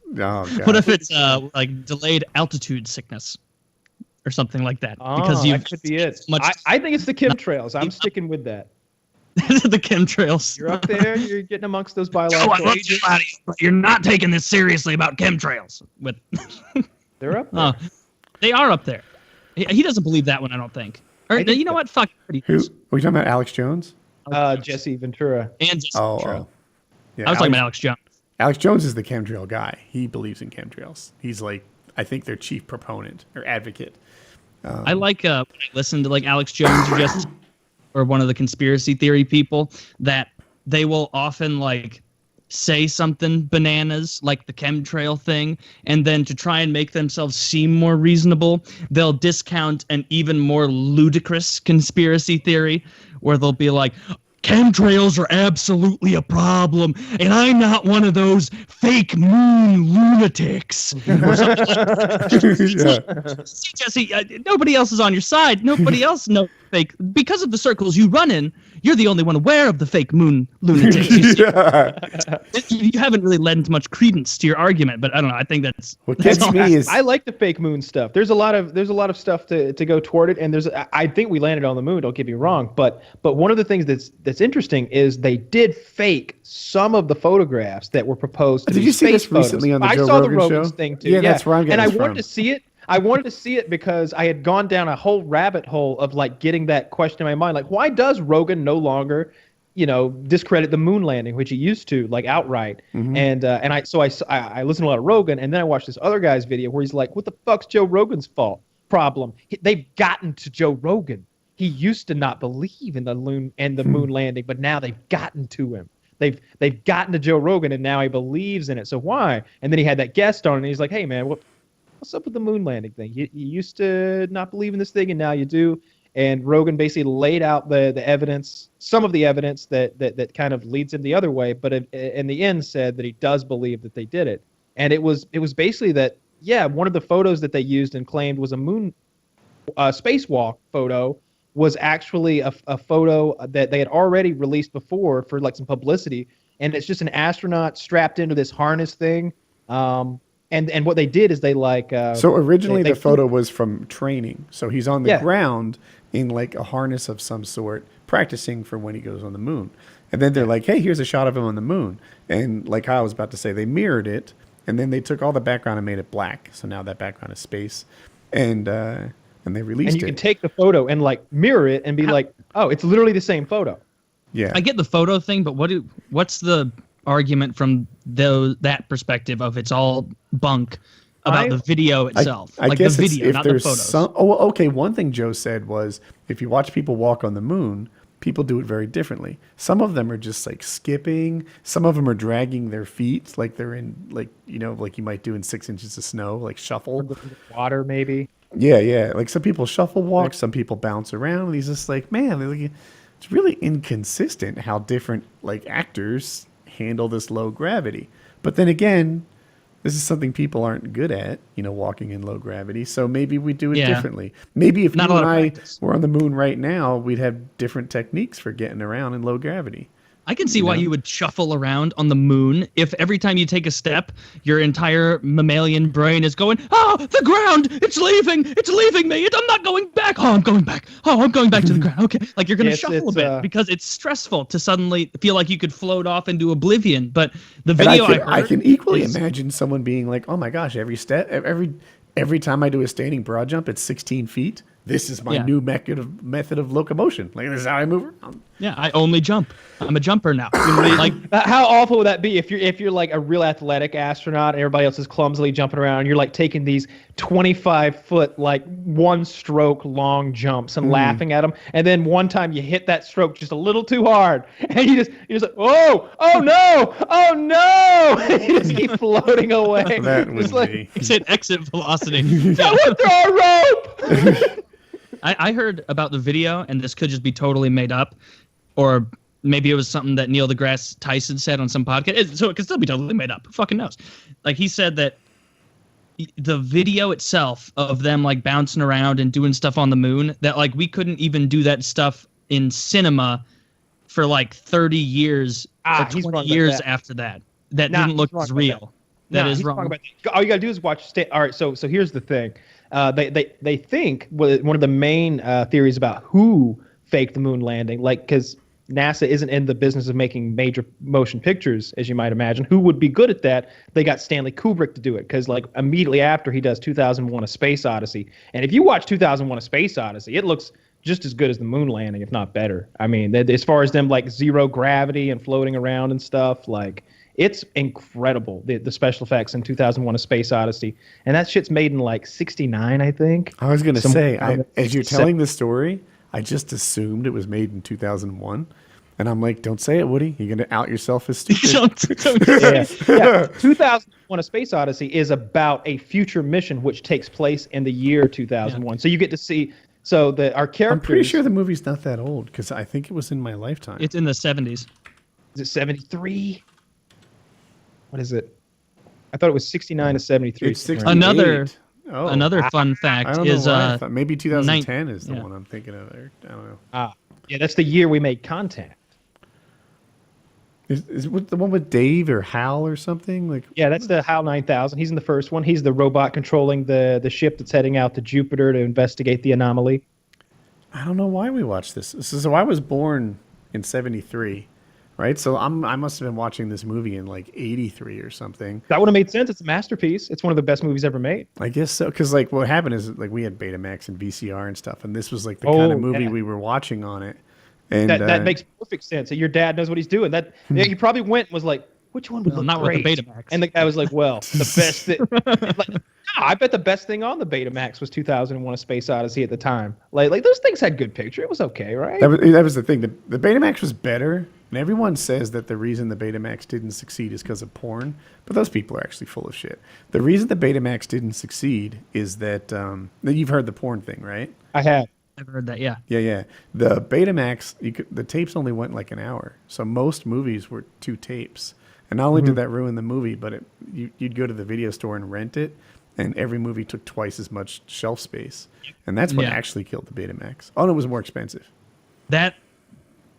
Oh, God. What if it's like delayed altitude sickness or something like that? Because you that could be it. much I think it's the chemtrails. I'm sticking with that. the chemtrails. You're up there. You're getting amongst those Oh, I biological love you, agents. buddy, but you're not taking this seriously about chemtrails. With They're up there. they are up there. He doesn't believe that one, I don't think. Or I think you know what? Fuck. Who are we talking about? Alex Jones? Jesse Ventura. And Jesse Oh, Ventura. oh. Yeah, I was talking about Alex Jones. Alex Jones is the chemtrail guy. He believes in chemtrails. He's like, I think their chief proponent or advocate. I like when I listen to like Alex Jones or one of the conspiracy theory people, that they will often like say something bananas like the chemtrail thing, and then to try and make themselves seem more reasonable, they'll discount an even more ludicrous conspiracy theory where they'll be like, chemtrails are absolutely a problem, and I'm not one of those fake moon lunatics. Or something like Yeah. See, Jesse, nobody else is on your side. Nobody else knows fake. Because of the circles you run in, you're the only one aware of the fake moon lunatics. You see. Yeah. You haven't really lent much credence to your argument, but I don't know. I think that's What that's gets all. me is I like the fake moon stuff. There's a lot of stuff to go toward it, and I think we landed on the moon. Don't get me wrong, but one of the things that's interesting is they did fake some of the photographs that were proposed. To Did be you see space this recently photos. on the Joe I saw Rogan the Rogan's show? thing too. Yeah, that's where I'm getting and I this wanted from. to see it. I wanted to see it because I had gone down a whole rabbit hole of like getting that question in my mind, like why does Rogan no longer, discredit the moon landing, which he used to, like outright. And I listened to a lot of Rogan, and then I watched this other guy's video where he's like, "What the fuck's Joe Rogan's problem? They've gotten to Joe Rogan. He used to not believe in the moon landing, but now they've gotten to him. They've gotten to Joe Rogan, and now he believes in it. So why?" And then he had that guest on, and he's like, "Hey man, what's up with the moon landing thing? You used to not believe in this thing, and now you do." And Rogan basically laid out the evidence, some of the evidence that kind of leads him the other way, but in the end said that he does believe that they did it. And it was basically that, yeah, one of the photos that they used and claimed was a moon spacewalk photo was actually a photo that they had already released before for like some publicity. And it's just an astronaut strapped into this harness thing. And what they did is they like... so originally they the photo was from training. So he's on the Yeah. ground in like a harness of some sort, practicing for when he goes on the moon. And then they're like, hey, here's a shot of him on the moon. And like I was about to say, they mirrored it, and then they took all the background and made it black. So now that background is space. And they released And you it. can take the photo and like mirror it and be like, oh, it's literally the same photo. Yeah. I get the photo thing, but what's the argument from that perspective of it's all bunk about the video itself? I like guess the it's video, if not the there's photos. okay. One thing Joe said was if you watch people walk on the moon, people do it very differently. Some of them are just like skipping. Some of them are dragging their feet like they're in like you might do in 6 inches of snow, like shuffle. Water, maybe. Yeah. Like some people shuffle walk, some people bounce around. And he's just like, man, like, it's really inconsistent how different like actors handle this low gravity. But then again, this is something people aren't good at, walking in low gravity. So maybe we do it differently. Maybe if Not you a and lot of I practice. were on the moon right now, we'd have different techniques for getting around in low gravity. I can see why you would shuffle around on the moon if every time you take a step, your entire mammalian brain is going, oh, the ground, it's leaving me, I'm not going back, oh, I'm going back, oh, I'm going back to the ground, okay. Like you're going to Yes, shuffle a it's, bit because it's stressful to suddenly feel like you could float off into oblivion. But the And video I can equally is- imagine someone being like, oh my gosh, every time I do a standing broad jump, it's 16 feet. This is my Yeah. new method of locomotion. Like, this is how I move around. Yeah, I only jump. I'm a jumper now. Like, How awful would that be if you're like a real athletic astronaut and everybody else is clumsily jumping around and you're like taking these 25-foot like one stroke long jumps and laughing at them, and then one time you hit that stroke just a little too hard and you're just like, oh no, you just keep floating away. That Just would like, be. exit velocity. I went through a rope. I heard about the video, and this could just be totally made up, or maybe it was something that Neil deGrasse Tyson said on some podcast. So it could still be totally made up. Who fucking knows? Like he said that the video itself of them like bouncing around and doing stuff on the moon, that like we couldn't even do that stuff in cinema for like 30 years or he's 20 wrong about years that. after that. That Nah, didn't look he's wrong as about real. That Nah, is he's wrong. talking about- all you gotta do is watch. All right, so here's the thing. They think one of the main theories about who faked the moon landing, like because NASA isn't in the business of making major motion pictures, as you might imagine. Who would be good at that? They got Stanley Kubrick to do it because like immediately after he does 2001: A Space Odyssey, and if you watch 2001: A Space Odyssey, it looks just as good as the moon landing, if not better. I mean, as far as them like zero gravity and floating around and stuff, like it's incredible. The special effects in 2001: A Space Odyssey, and that shit's made in like '69, I think. I was gonna say, as you're Se- telling the story, I just assumed it was made in 2001, and I'm like, don't say it, Woody. You're gonna out yourself as stupid. yeah. 2001: A Space Odyssey is about a future mission which takes place in the year 2001. So you get to see. So our characters. I'm pretty sure the movie's not that old because I think it was in my lifetime. It's in the 70s. Is it 73? What is it? I thought it was 69 to 73. It's 68. Another Oh, Another fun I fact don't know is why I thought maybe 2010 is the yeah. one I'm thinking of. There, I don't know. Yeah, that's the year we made Contact. Is it the one with Dave or Hal or something? Like, Yeah, that's the HAL 9000. He's in the first one. He's the robot controlling the ship that's heading out to Jupiter to investigate the anomaly. I don't know why we watched this. So I was born in '73, right? So I must have been watching this movie in like '83 or something. That would have made sense. It's a masterpiece. It's one of the best movies ever made. I guess so, because like what happened is like we had Betamax and VCR and stuff, and this was like the kind of movie yeah. we were watching on it. And That makes perfect sense. Your dad knows what he's doing. He probably went and was like, which one would look not great? with the Betamax. And the guy was like, well, the best thing. Like, no, I bet the best thing on the Betamax was 2001: A Space Odyssey at the time. Like those things had good picture. It was okay, right? that was the thing. The Betamax was better, and everyone says that the reason the Betamax didn't succeed is because of porn, but those people are actually full of shit. The reason the Betamax didn't succeed is that you've heard the porn thing, right? I have. I've heard that. Yeah. Yeah. The Betamax, the tapes only went like an hour, so most movies were 2 tapes. And not only did that ruin the movie, but you'd go to the video store and rent it, and every movie took twice as much shelf space, and that's what Yeah. actually killed the Betamax. Oh, and it was more expensive.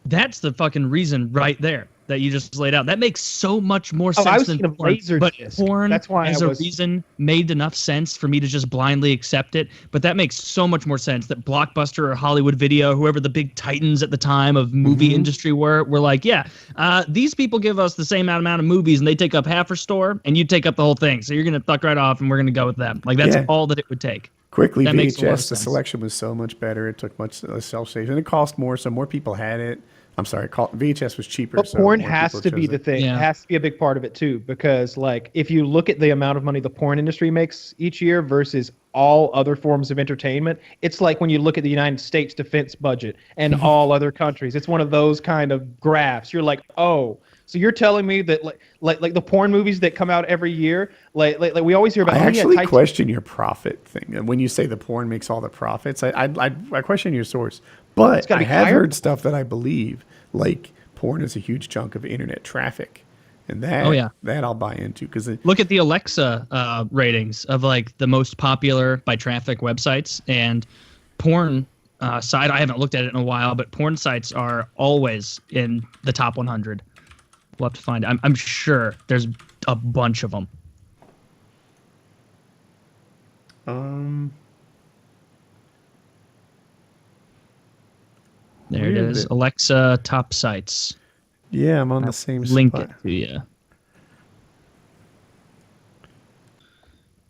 That's the fucking reason right there that you just laid out. That makes so much more Oh, sense I was than thinking of porn. Laserdisc. But porn That's why as I a was- reason made enough sense for me to just blindly accept it. But that makes so much more sense that Blockbuster or Hollywood Video, whoever the big titans at the time of movie industry were like, yeah, these people give us the same amount of movies and they take up half our store and you take up the whole thing. So you're going to fuck right off and we're going to go with them. Like that's Yeah. all that it would take. Quickly, That makes a lot of VHS, the sense. selection was so much better. It took much less shelf space, and it cost more, so more people had it. I'm sorry, VHS was cheaper. But so porn more has people to be chose the it. thing. Yeah. It has to be a big part of it too, because like if you look at the amount of money the porn industry makes each year versus all other forms of entertainment, it's like when you look at the United States defense budget and all other countries. It's one of those kind of graphs. You're like, oh, so you're telling me that like the porn movies that come out every year, like we always hear about. I oh, actually yeah, question your profit thing. And when you say the porn makes all the profits, I question your source. But gotta I be have higher. heard stuff that I believe, like porn is a huge chunk of internet traffic, and that Oh, yeah. that I'll buy into because Look at the Alexa ratings of like the most popular by traffic websites and porn site. I haven't looked at it in a while, but porn sites are always in the top 100. We'll have to find it. I'm sure there's a bunch of them. There it Weird is. that- Alexa top sites. yeah, I'm on the same Link spot. it to you.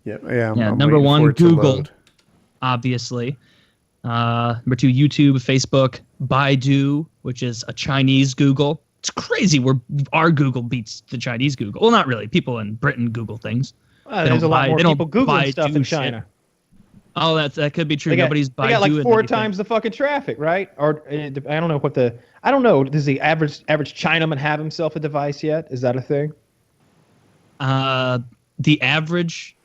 Yeah, Yeah, I'm number waiting one, for it to Google. load. Obviously. Number 2, YouTube, Facebook, Baidu, which is a Chinese Google. It's crazy where our Google beats the Chinese Google. Well, not really. People in Britain Google things. They there's a don't lot buy- more they don't people googling stuff Baidu in shit. China. Oh, that could be true. They got, Nobody's they got like Baiduing 4 anything. times the fucking traffic, right? Or I don't know I don't know. Does the average Chinaman have himself a device yet? Is that a thing? The average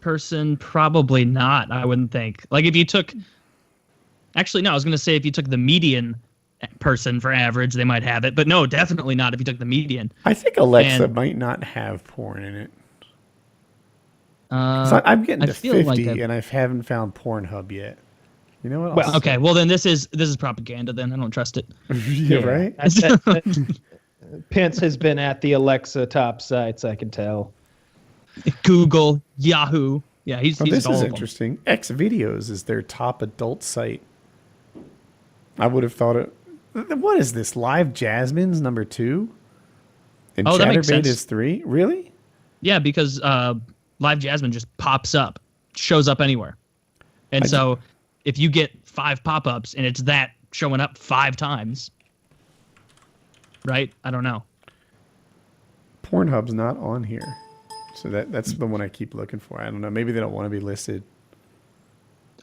person, probably not, I wouldn't think. Like if you took... Actually, no, I was going to say if you took the median person for average, they might have it. But no, definitely not if you took the median. I think Alexa And- might not have porn in it. Uh, So I'm getting I to feel 50, like and I haven't found Pornhub yet. You know what? Well, Okay, well then this is propaganda. Then I don't trust it. yeah, right. Pence has been at the Alexa top sites, I can tell. Google, Yahoo. Yeah, he's Oh, he's this all is of them. interesting. X Videos is their top adult site. I would have thought it. What is this? Live Jasmine's number 2, and Oh, that makes Chatterbait sense. is 3. Really? Yeah, because Live Jasmine just pops up, shows up anywhere, and so if you get 5 pop-ups, and it's that showing up 5 times. Right? I don't know. Pornhub's not on here. So that's the one I keep looking for. I don't know. Maybe they don't want to be listed.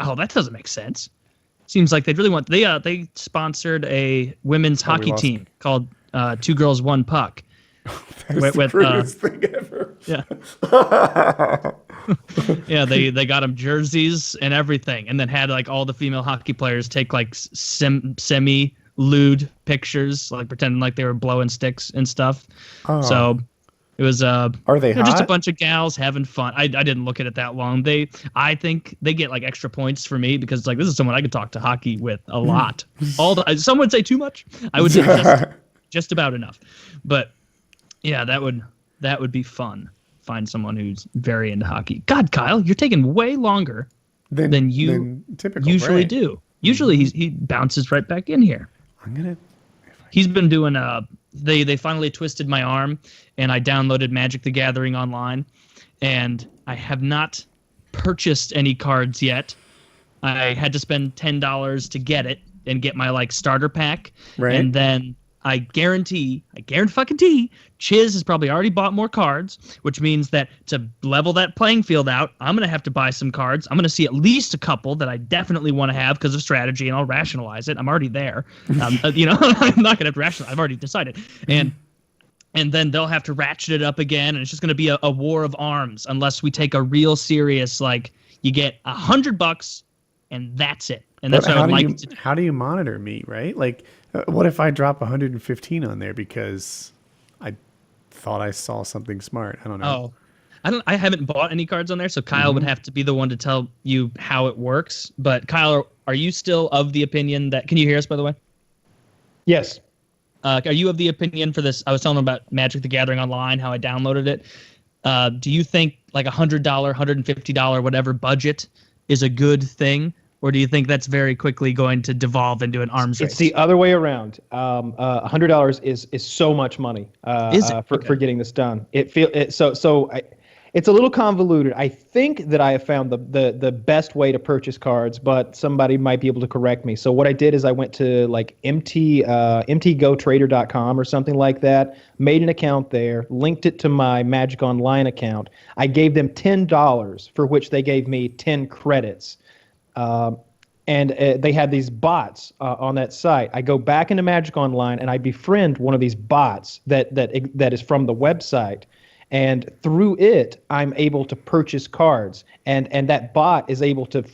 Oh, that doesn't make sense. Seems like they'd really want. They sponsored a women's Oh, we hockey lost team called Two Girls One Puck. That is With- the with, greatest thing ever. Yeah, yeah. They got them jerseys and everything, and then had like all the female hockey players take like semi lewd pictures, like pretending like they were blowing sticks and stuff. Oh. So it was Are they just a hot? bunch of gals having fun. I didn't look at it that long. I think they get like extra points for me because like this is someone I could talk to hockey with a lot. Some would say too much. I would say just about enough. But yeah, that would be fun. Find someone who's very into hockey. God, Kyle, you're taking way longer than you typical usually Bray. do. Usually he bounces right back in here. I'm gonna. He's been doing they finally twisted my arm and I downloaded Magic the Gathering online and I have not purchased any cards yet. I had to spend $10 to get it and get my like starter pack. Right. And then I guarantee Chiz has probably already bought more cards, which means that to level that playing field out, I'm going to have to buy some cards. I'm going to see at least a couple that I definitely want to have because of strategy, and I'll rationalize it. I'm already there. I'm not going to have to rationalize. I've already decided. And then they'll have to ratchet it up again, and it's just going to be a war of arms unless we take a real serious, like, you get $100 and that's it. And that's what I would like to do. How do you monitor me, right? Like, what if I drop 115 on there because I thought I saw something smart? I don't know. Oh, I haven't bought any cards on there, so Kyle would have to be the one to tell you how it works. But Kyle, are you still of the opinion that? Can you hear us, by the way? Yes. Are you of the opinion for this? I was telling them about Magic the Gathering Online, how I downloaded it. Do you think like $100, $150, whatever budget is a good thing? Or do you think that's very quickly going to devolve into an arms race? It's the other way around. $100 is so much money Is it? for getting this done. It's a little convoluted. I think that I have found the best way to purchase cards, but somebody might be able to correct me. So what I did is I went to like mtgotrader.com or something like that, made an account there, linked it to my Magic Online account. I gave them $10, for which they gave me 10 credits. And they had these bots on that site. I go back into Magic Online and I befriend one of these bots that is from the website, and through it I'm able to purchase cards. And that bot is able to to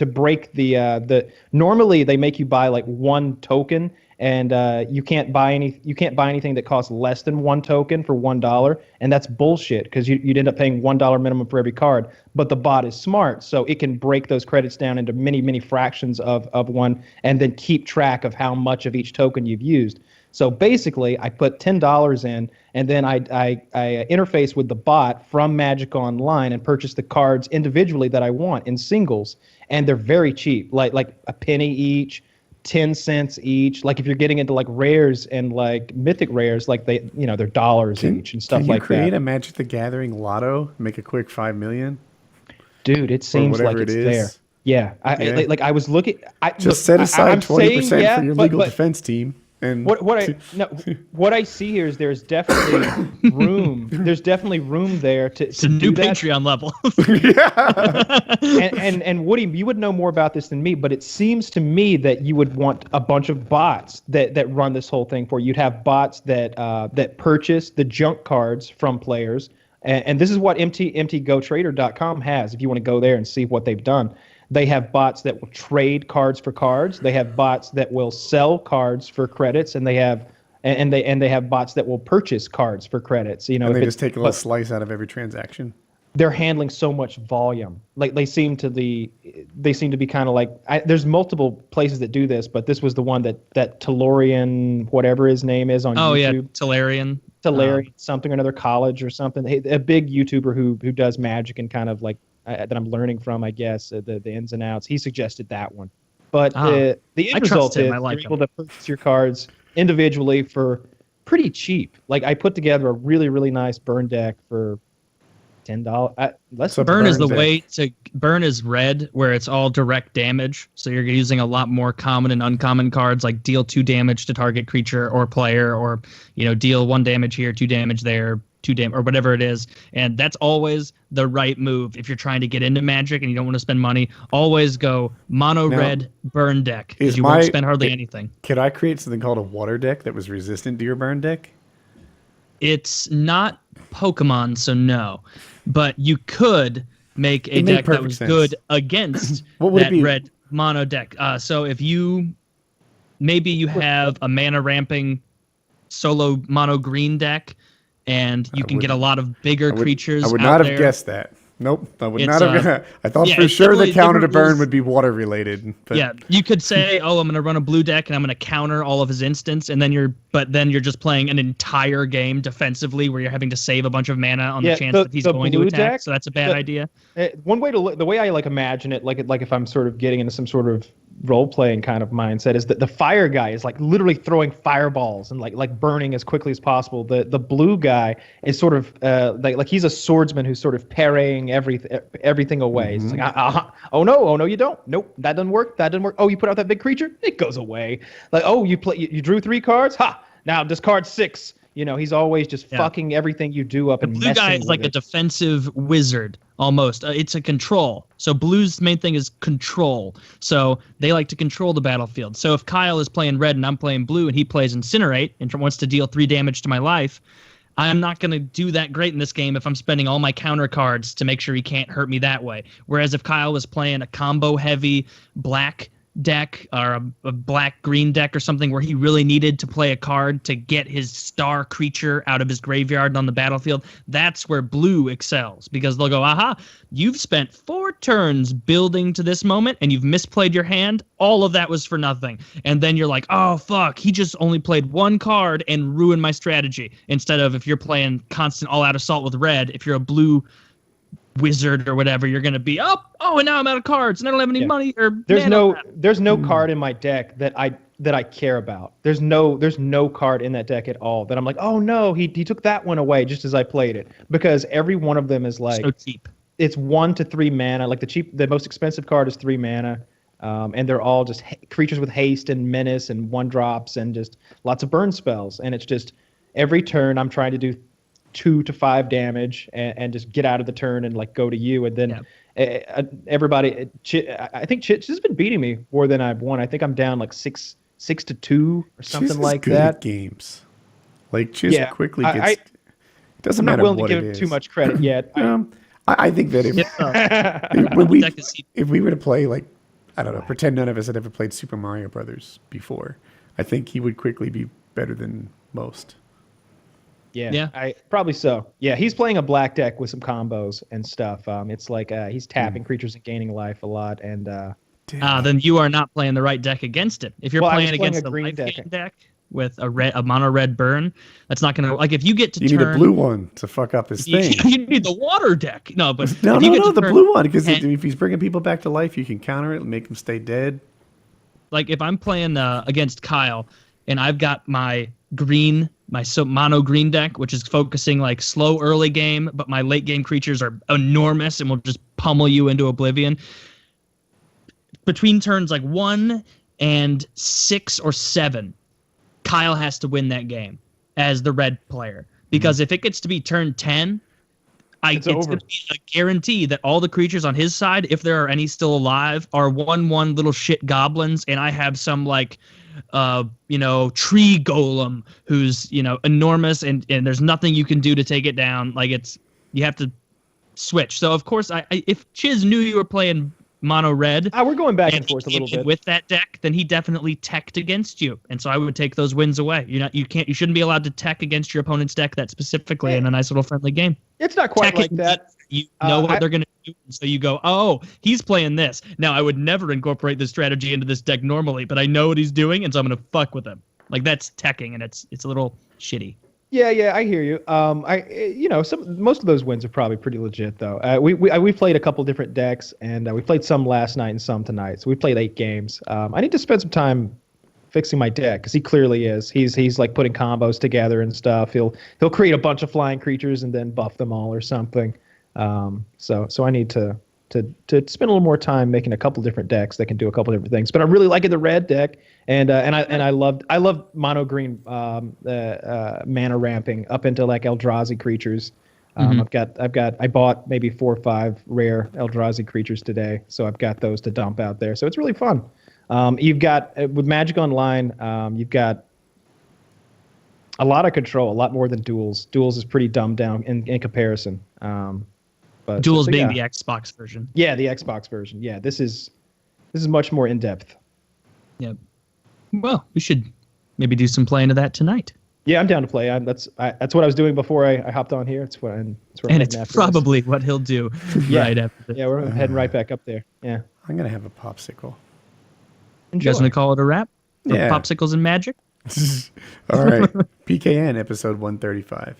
break the normally they make you buy like 1 token. And you can't buy anything that costs less than 1 token for $1, and that's bullshit because you'd end up paying $1 minimum for every card. But the bot is smart, so it can break those credits down into many fractions of one, and then keep track of how much of each token you've used. So basically, I put $10 in, and then I interface with the bot from Magic Online and purchase the cards individually that I want in singles, and they're very cheap, like a penny each. 10 cents each. Like if you're getting into like rares and like mythic rares, like they're dollars each and stuff like that. Can you create a Magic the Gathering lotto, make a quick 5 million? Dude, it seems like it's there. Yeah. I was looking. Just set aside 20% for your legal but defense team. And what I see here is there's definitely room. There's definitely room there to It's a new do that. Patreon level. And Woody, you would know more about this than me, but it seems to me that you would want a bunch of bots that run this whole thing for you. You'd have bots that purchase the junk cards from players, and this is what mtgotrader.com has. If you want to go there and see what they've done. They have bots that will trade cards for cards. They have bots that will sell cards for credits, and they have bots that will purchase cards for credits. and they just take a little slice out of every transaction. They're handling so much volume. Like they seem to be kind of like there's multiple places that do this, but this was the one that Tellurian, whatever his name is on YouTube. Oh yeah, Tellurian something or another college or something. A big YouTuber who does Magic and kind of like that I'm learning from, I guess, the ins and outs. He suggested that one. But the end result is you're able to purchase your cards individually for pretty cheap. Like I put together a really, really nice burn deck for $10. Less So than Burn is the deck. way to burn is red, where it's all direct damage. So you're using a lot more common and uncommon cards, like deal 2 damage to target creature or player, or deal 1 damage here, 2 damage there, 2 damage or whatever it is. And that's always the right move if you're trying to get into Magic and you don't want to spend money. Always go mono Now, red burn deck is because you my- won't spend hardly anything. Could I create something called a water deck that was resistant to your burn deck? It's not Pokemon, so no. But you could make a It made deck that perfect was sense. good against What would it that be? red mono deck. So if maybe you have a mana ramping solo mono green deck, and you can get a lot of bigger creatures. I would out not have there. guessed that. Nope, I would It's, not have. I thought yeah, for it's sure the definitely counter to different burn rules. would be water related. But Yeah, you could say, "Oh, I'm going to run a blue deck and I'm going to counter all of his instants," and then you're just playing an entire game defensively where you're having to save a bunch of mana on Yeah, the chance the- that he's the going to blue attack. deck- So that's a bad idea. One way to look, the way I like imagine it, like if I'm sort of getting into some sort of role playing kind of mindset, is that the fire guy is like literally throwing fireballs and like burning as quickly as possible. The blue guy is sort of like he's a swordsman who's sort of parrying everything away. It's like oh no you don't, nope, that doesn't work. Oh, you put out that big creature, it goes away. Like, oh, you drew 3 cards, now discard 6. He's always just fucking everything you do up. And Blue guy messing is like with a defensive wizard almost. It's a control. So blue's main thing is control. So they like to control the battlefield. So if Kyle is playing red and I'm playing blue and he plays Incinerate and wants to deal 3 damage to my life, I'm not going to do that great in this game if I'm spending all my counter cards to make sure he can't hurt me that way. Whereas if Kyle was playing a combo heavy black deck or a black green deck or something where he really needed to play a card to get his star creature out of his graveyard and on the battlefield, that's where blue excels, because they'll go, aha, you've spent 4 turns building to this moment and you've misplayed your hand. All of that was for nothing. And then you're like, oh fuck, he just only played 1 card and ruined my strategy. Instead of, if you're playing constant all out assault with red, if you're a blue wizard or whatever, you're gonna be and now I'm out of cards and I don't have any money or There's mana. no card in my deck that I care about. There's no card in that deck at all that I'm like, oh no, he took that one away just as I played it, because every one of them is like so cheap. It's 1 to 3 mana. Like the most expensive card is 3 mana, and they're all just creatures with haste and menace and 1-drops and just lots of burn spells. And it's just every turn I'm trying to do 2 to 5 damage and just get out of the turn and like go to you, and then everybody. I think Chitch has been beating me more than I've won. I think I'm down like 6 to 2 or something Chiz is like good that. at games. Like Chiz quickly gets. It doesn't I'm not matter willing what to give it him is. too much credit yet. I think that if we were to play, like, I don't know, pretend none of us had ever played Super Mario Brothers before, I think he would quickly be better than most. Yeah, I probably so. Yeah, he's playing a black deck with some combos and stuff. It's like he's tapping creatures and gaining life a lot, and then you are not playing the right deck against it. If you're I was playing playing against a the green life deck. gain deck with a mono red burn, that's not gonna, like, if you get to You turn need a blue one to fuck up his thing. you need the water deck. No, but No, if you get to the turn blue one, because 10 if he's bringing people back to life, you can counter it and make them stay dead. like if I'm playing against Kyle and I've got my mono green deck, which is focusing like slow early game, but my late game creatures are enormous and will just pummel you into oblivion. Between turns like 1 and 6 or 7, Kyle has to win that game as the red player, because if it gets to be turn 10, it's going to be a guarantee that all the creatures on his side, if there are any still alive, are 1/1 little shit goblins, and I have some like tree golem who's enormous, and there's nothing you can do to take it down. Like, you have to switch. So of course, if Chiz knew you were playing mono red, we're going back and forth a little bit with that deck, then he definitely teched against you, and so I would take those wins away. You shouldn't be allowed to tech against your opponent's deck that specifically in a nice little friendly game. It's not quite like that. You know what they're going to do, so you go, oh, he's playing this. Now, I would never incorporate this strategy into this deck normally, but I know what he's doing, and so I'm going to fuck with him. Like, that's teching, and it's a little shitty. Yeah, I hear you. Most of those wins are probably pretty legit though. We played a couple different decks, and we played some last night and some tonight. So we played 8 games. I need to spend some time fixing my deck, because he clearly is. He's like putting combos together and stuff. He'll create a bunch of flying creatures and then buff them all or something. So I need to spend a little more time making a couple different decks that can do a couple different things. But I'm really liking the red deck, and I loved mono green mana ramping up into like Eldrazi creatures. I bought maybe 4 or 5 rare Eldrazi creatures today, so I've got those to dump out there. So it's really fun. You've got with Magic Online, you've got a lot of control, a lot more than Duels. Duels is pretty dumbed down in comparison. But Duels so being yeah. the Xbox version. Yeah, the Xbox version. Yeah, this is much more in depth. Yeah. Well, we should maybe do some playing of that tonight. Yeah, I'm down to play. That's what I was doing before I hopped on here. It's where I'm And heading it's after this. probably what he'll do right after this. Yeah, we're heading right back up there. Yeah. I'm gonna have a popsicle. You guys want to call it a wrap? For Yeah. Popsicles and Magic? All right. PKN episode 135.